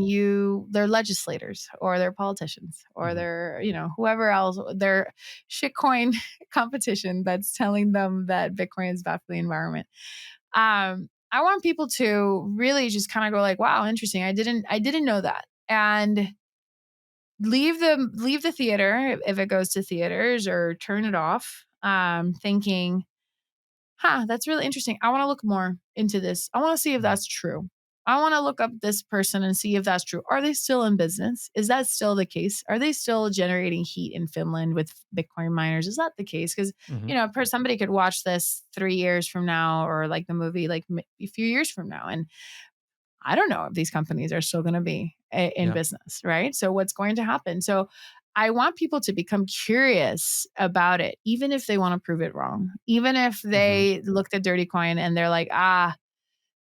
they're legislators or they're politicians or mhm, they're, whoever else, they're shitcoin competition that's telling them that Bitcoin is bad for the environment. I want people to really just kind of go like, wow, interesting. I didn't know that. And leave the theater if it goes to theaters, or turn it off, thinking, that's really interesting. I want to look more into this. I want to see if mhm, that's true. I want to look up this person and see if that's true. Are they still in business? Is that still the case? Are they still generating heat in Finland with Bitcoin miners? Is that the case? Because, mhm. somebody could watch this 3 years from now, or like the movie, like a few years from now. And I don't know if these companies are still going to be in Yeah. business, right? So what's going to happen? So I want people to become curious about it, even if they want to prove it wrong. Even if Mhm. they looked at Dirty Coin and they're like,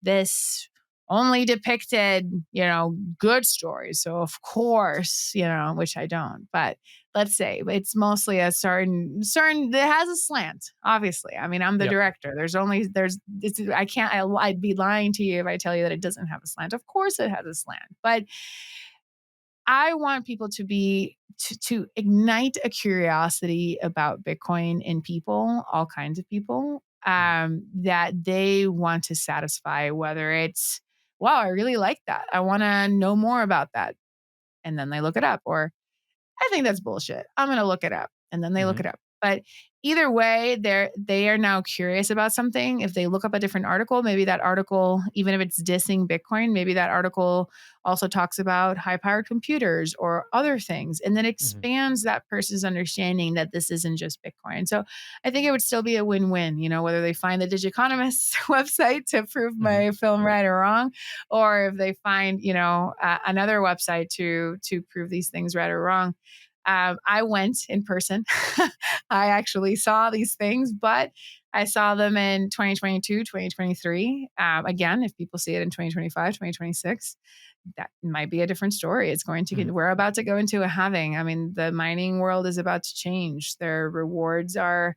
this only depicted, good stories. So of course, which I don't, but let's say it's mostly a certain that has a slant. Obviously, I mean, I'm the Yep. director. I can't. I'd be lying to you if I tell you that it doesn't have a slant. Of course, it has a slant, but I want people to ignite a curiosity about Bitcoin in people, all kinds of people, Mm. that they want to satisfy, whether it's, wow, I really like that. I want to know more about that. And then they look it up, or I think that's bullshit. I'm going to look it up. And then they look Mhm. it up. But either way, they are now curious about something. If they look up a different article, maybe that article, even if it's dissing Bitcoin, maybe that article also talks about high powered computers or other things, and then Mhm. expands that person's understanding that this isn't just Bitcoin. So I think it would still be a win-win, whether they find the Digiconomist's website to prove Mhm. my film right or wrong, or if they find, another website to prove these things right or wrong. I went in person. I actually saw these things, but I saw them in 2022, 2023. Again, if people see it in 2025, 2026, that might be a different story. It's going to get, Mhm. we're about to go into a halving. I mean, the mining world is about to change. Their rewards are,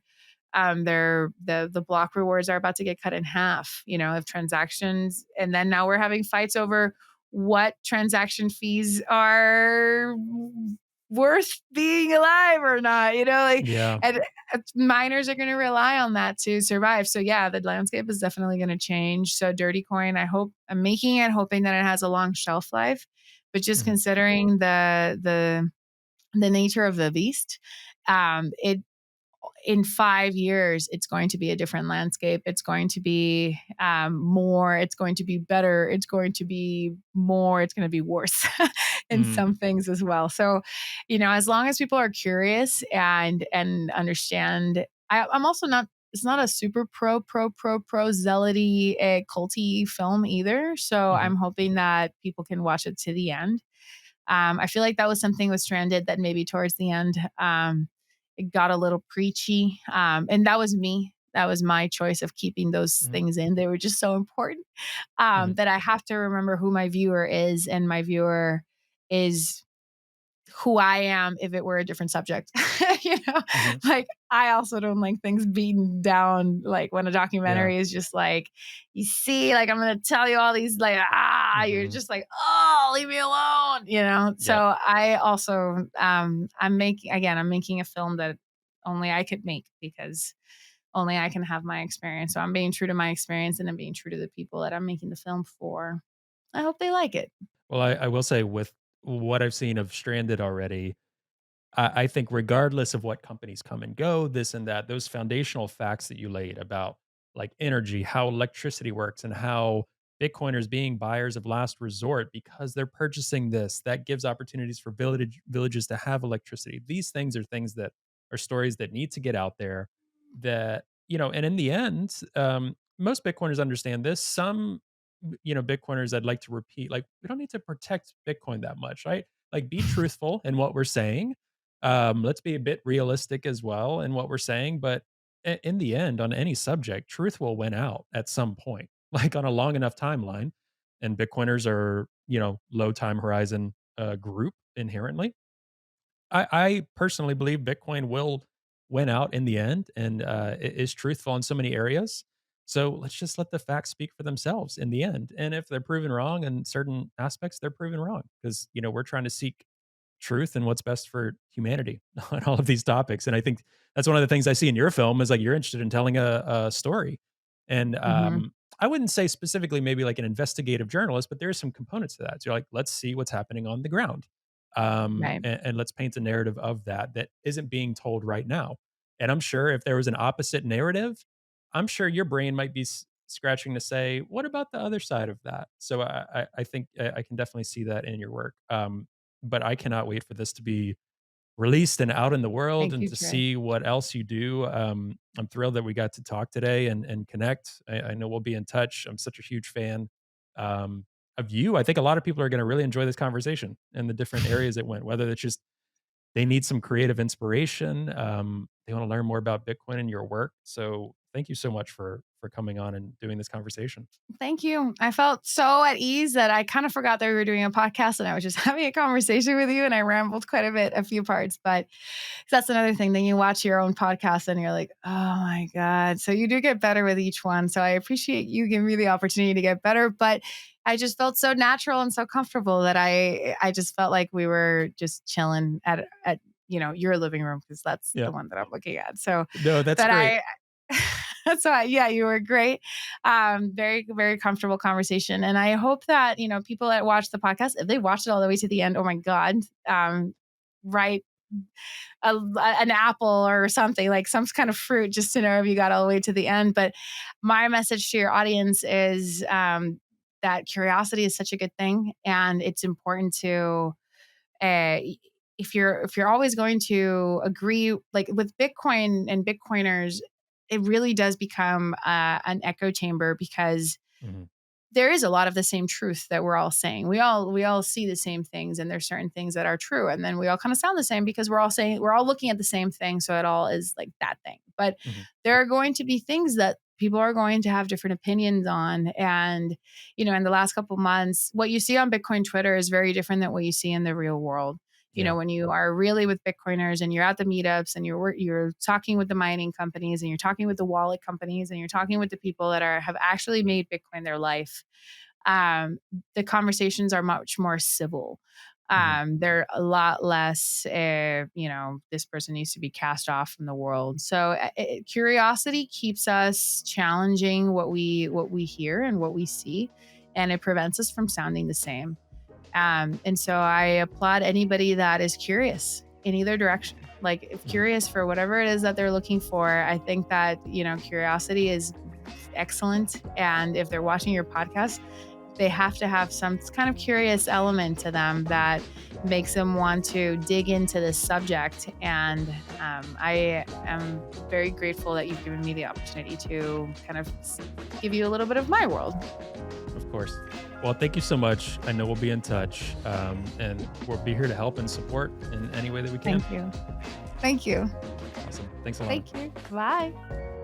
the block rewards are about to get cut in half, of transactions. And then now we're having fights over what transaction fees are worth being alive or not, Yeah. and miners are going to rely on that to survive. So yeah, the landscape is definitely going to change. So dirty coin, I'm making it hoping that it has a long shelf life, but just Mhm. considering the nature of the beast, it in 5 years, it's going to be a different landscape. It's going to be more, it's going to be better, it's going to be more, it's going to be worse in Mm. some things as well. So, as long as people are curious and understand, I'm also not, it's not a super pro zealoty, culty film either. So Mhm. I'm hoping that people can watch it to the end. I feel like that was something with Stranded that maybe towards the end, it got a little preachy. And that was me. That was my choice of keeping those Mhm. things in. They were just so important, Mhm. that I have to remember who my viewer is, and my viewer is who I am if it were a different subject. you know, Mhm. like I also don't like things beaten down. Like when a Yeah. documentary is just like, you see, like I'm gonna tell you all these, like, you're Mhm. just like, oh, leave me alone. So Yep. I also, I'm making a film that only I could make, because only I can have my experience. So I'm being true to my experience, and I'm being true to the people that I'm making the film for. I hope they like it. Well, I will say with what I've seen of Stranded already, I think regardless of what companies come and go, this and that, those foundational facts that you laid about like energy, how electricity works, and how Bitcoiners being buyers of last resort because they're purchasing this, that gives opportunities for villages to have electricity. These things are things that are stories that need to get out there. That and in the end, most Bitcoiners understand this. Some Bitcoiners I'd like to repeat, like we don't need to protect Bitcoin that much, right? Like be truthful in what we're saying, let's be a bit realistic as well in what we're saying, but in the end, on any subject, truth will win out at some point, like on a long enough timeline. And Bitcoiners are, low time horizon group inherently. I personally believe Bitcoin will win out in the end, and is truthful in so many areas. So let's just let the facts speak for themselves in the end. And if they're proven wrong in certain aspects, they're proven wrong because we're trying to seek truth and what's best for humanity on all of these topics. And I think that's one of the things I see in your film is like you're interested in telling a story. And Hmm. I wouldn't say specifically maybe like an investigative journalist, but there are some components to that. So you're like, let's see what's happening on the ground. Right. And let's paint a narrative of that isn't being told right now. And I'm sure if there was an opposite narrative, I'm sure your brain might be scratching to say, what about the other side of that? So I think I can definitely see that in your work. But I cannot wait for this to be released and out in the world Thank and you, to Trey. see what else you do. I'm thrilled that we got to talk today and connect. I know we'll be in touch. I'm such a huge fan um, of you. I think a lot of people are going to really enjoy this conversation and the different areas it went, whether it's just they need some creative inspiration. They want to learn more about Bitcoin and your work. So thank you so much for coming on and doing this conversation. Thank you. I felt so at ease that I kind of forgot that we were doing a podcast and I was just having a conversation with you and I rambled quite a bit, a few parts, but that's another thing. Then you watch your own podcast and you're like, oh my God. So you do get better with each one. So I appreciate you giving me the opportunity to get better, but I just felt so natural and so comfortable that I just felt like we were just chilling at your living room, because that's Yeah. the one that I'm looking at. So, No, that's but great. yeah, you were great. Very, very comfortable conversation. And I hope that, people that watch the podcast, if they watched it all the way to the end, oh my God, write an apple or something, like some kind of fruit, just to know if you got all the way to the end. But my message to your audience is that curiosity is such a good thing. And it's important to, uh, if you're always going to agree, like with Bitcoin and Bitcoiners, it really does become an echo chamber, because Mhm. there is a lot of the same truth that we're all saying. We all see the same things, and there's certain things that are true, and then we all kind of sound the same because we're all looking at the same thing. So it all is like that thing. But Mhm. there are going to be things that people are going to have different opinions on. And in the last couple of months, what you see on Bitcoin Twitter is very different than what you see in the real world. Yeah. When you are really with Bitcoiners and you're at the meetups and you're talking with the mining companies and you're talking with the wallet companies and you're talking with the people that have actually made Bitcoin their life, um, the conversations are much more civil. Mhm. They're a lot less, this person needs to be cast off from the world. So curiosity keeps us challenging what we hear and what we see, and it prevents us from sounding the same. And so I applaud anybody that is curious in either direction. Like, if Mhm. curious for whatever it is that they're looking for, I think that, curiosity is excellent. And if they're watching your podcast, they have to have some kind of curious element to them that makes them want to dig into this subject. And I am very grateful that you've given me the opportunity to kind of give you a little bit of my world. Of course. Well, thank you so much. I know we'll be in touch, and we'll be here to help and support in any way that we can. Thank you. Thank you. Awesome. Thanks, Alana. Thank you. Bye.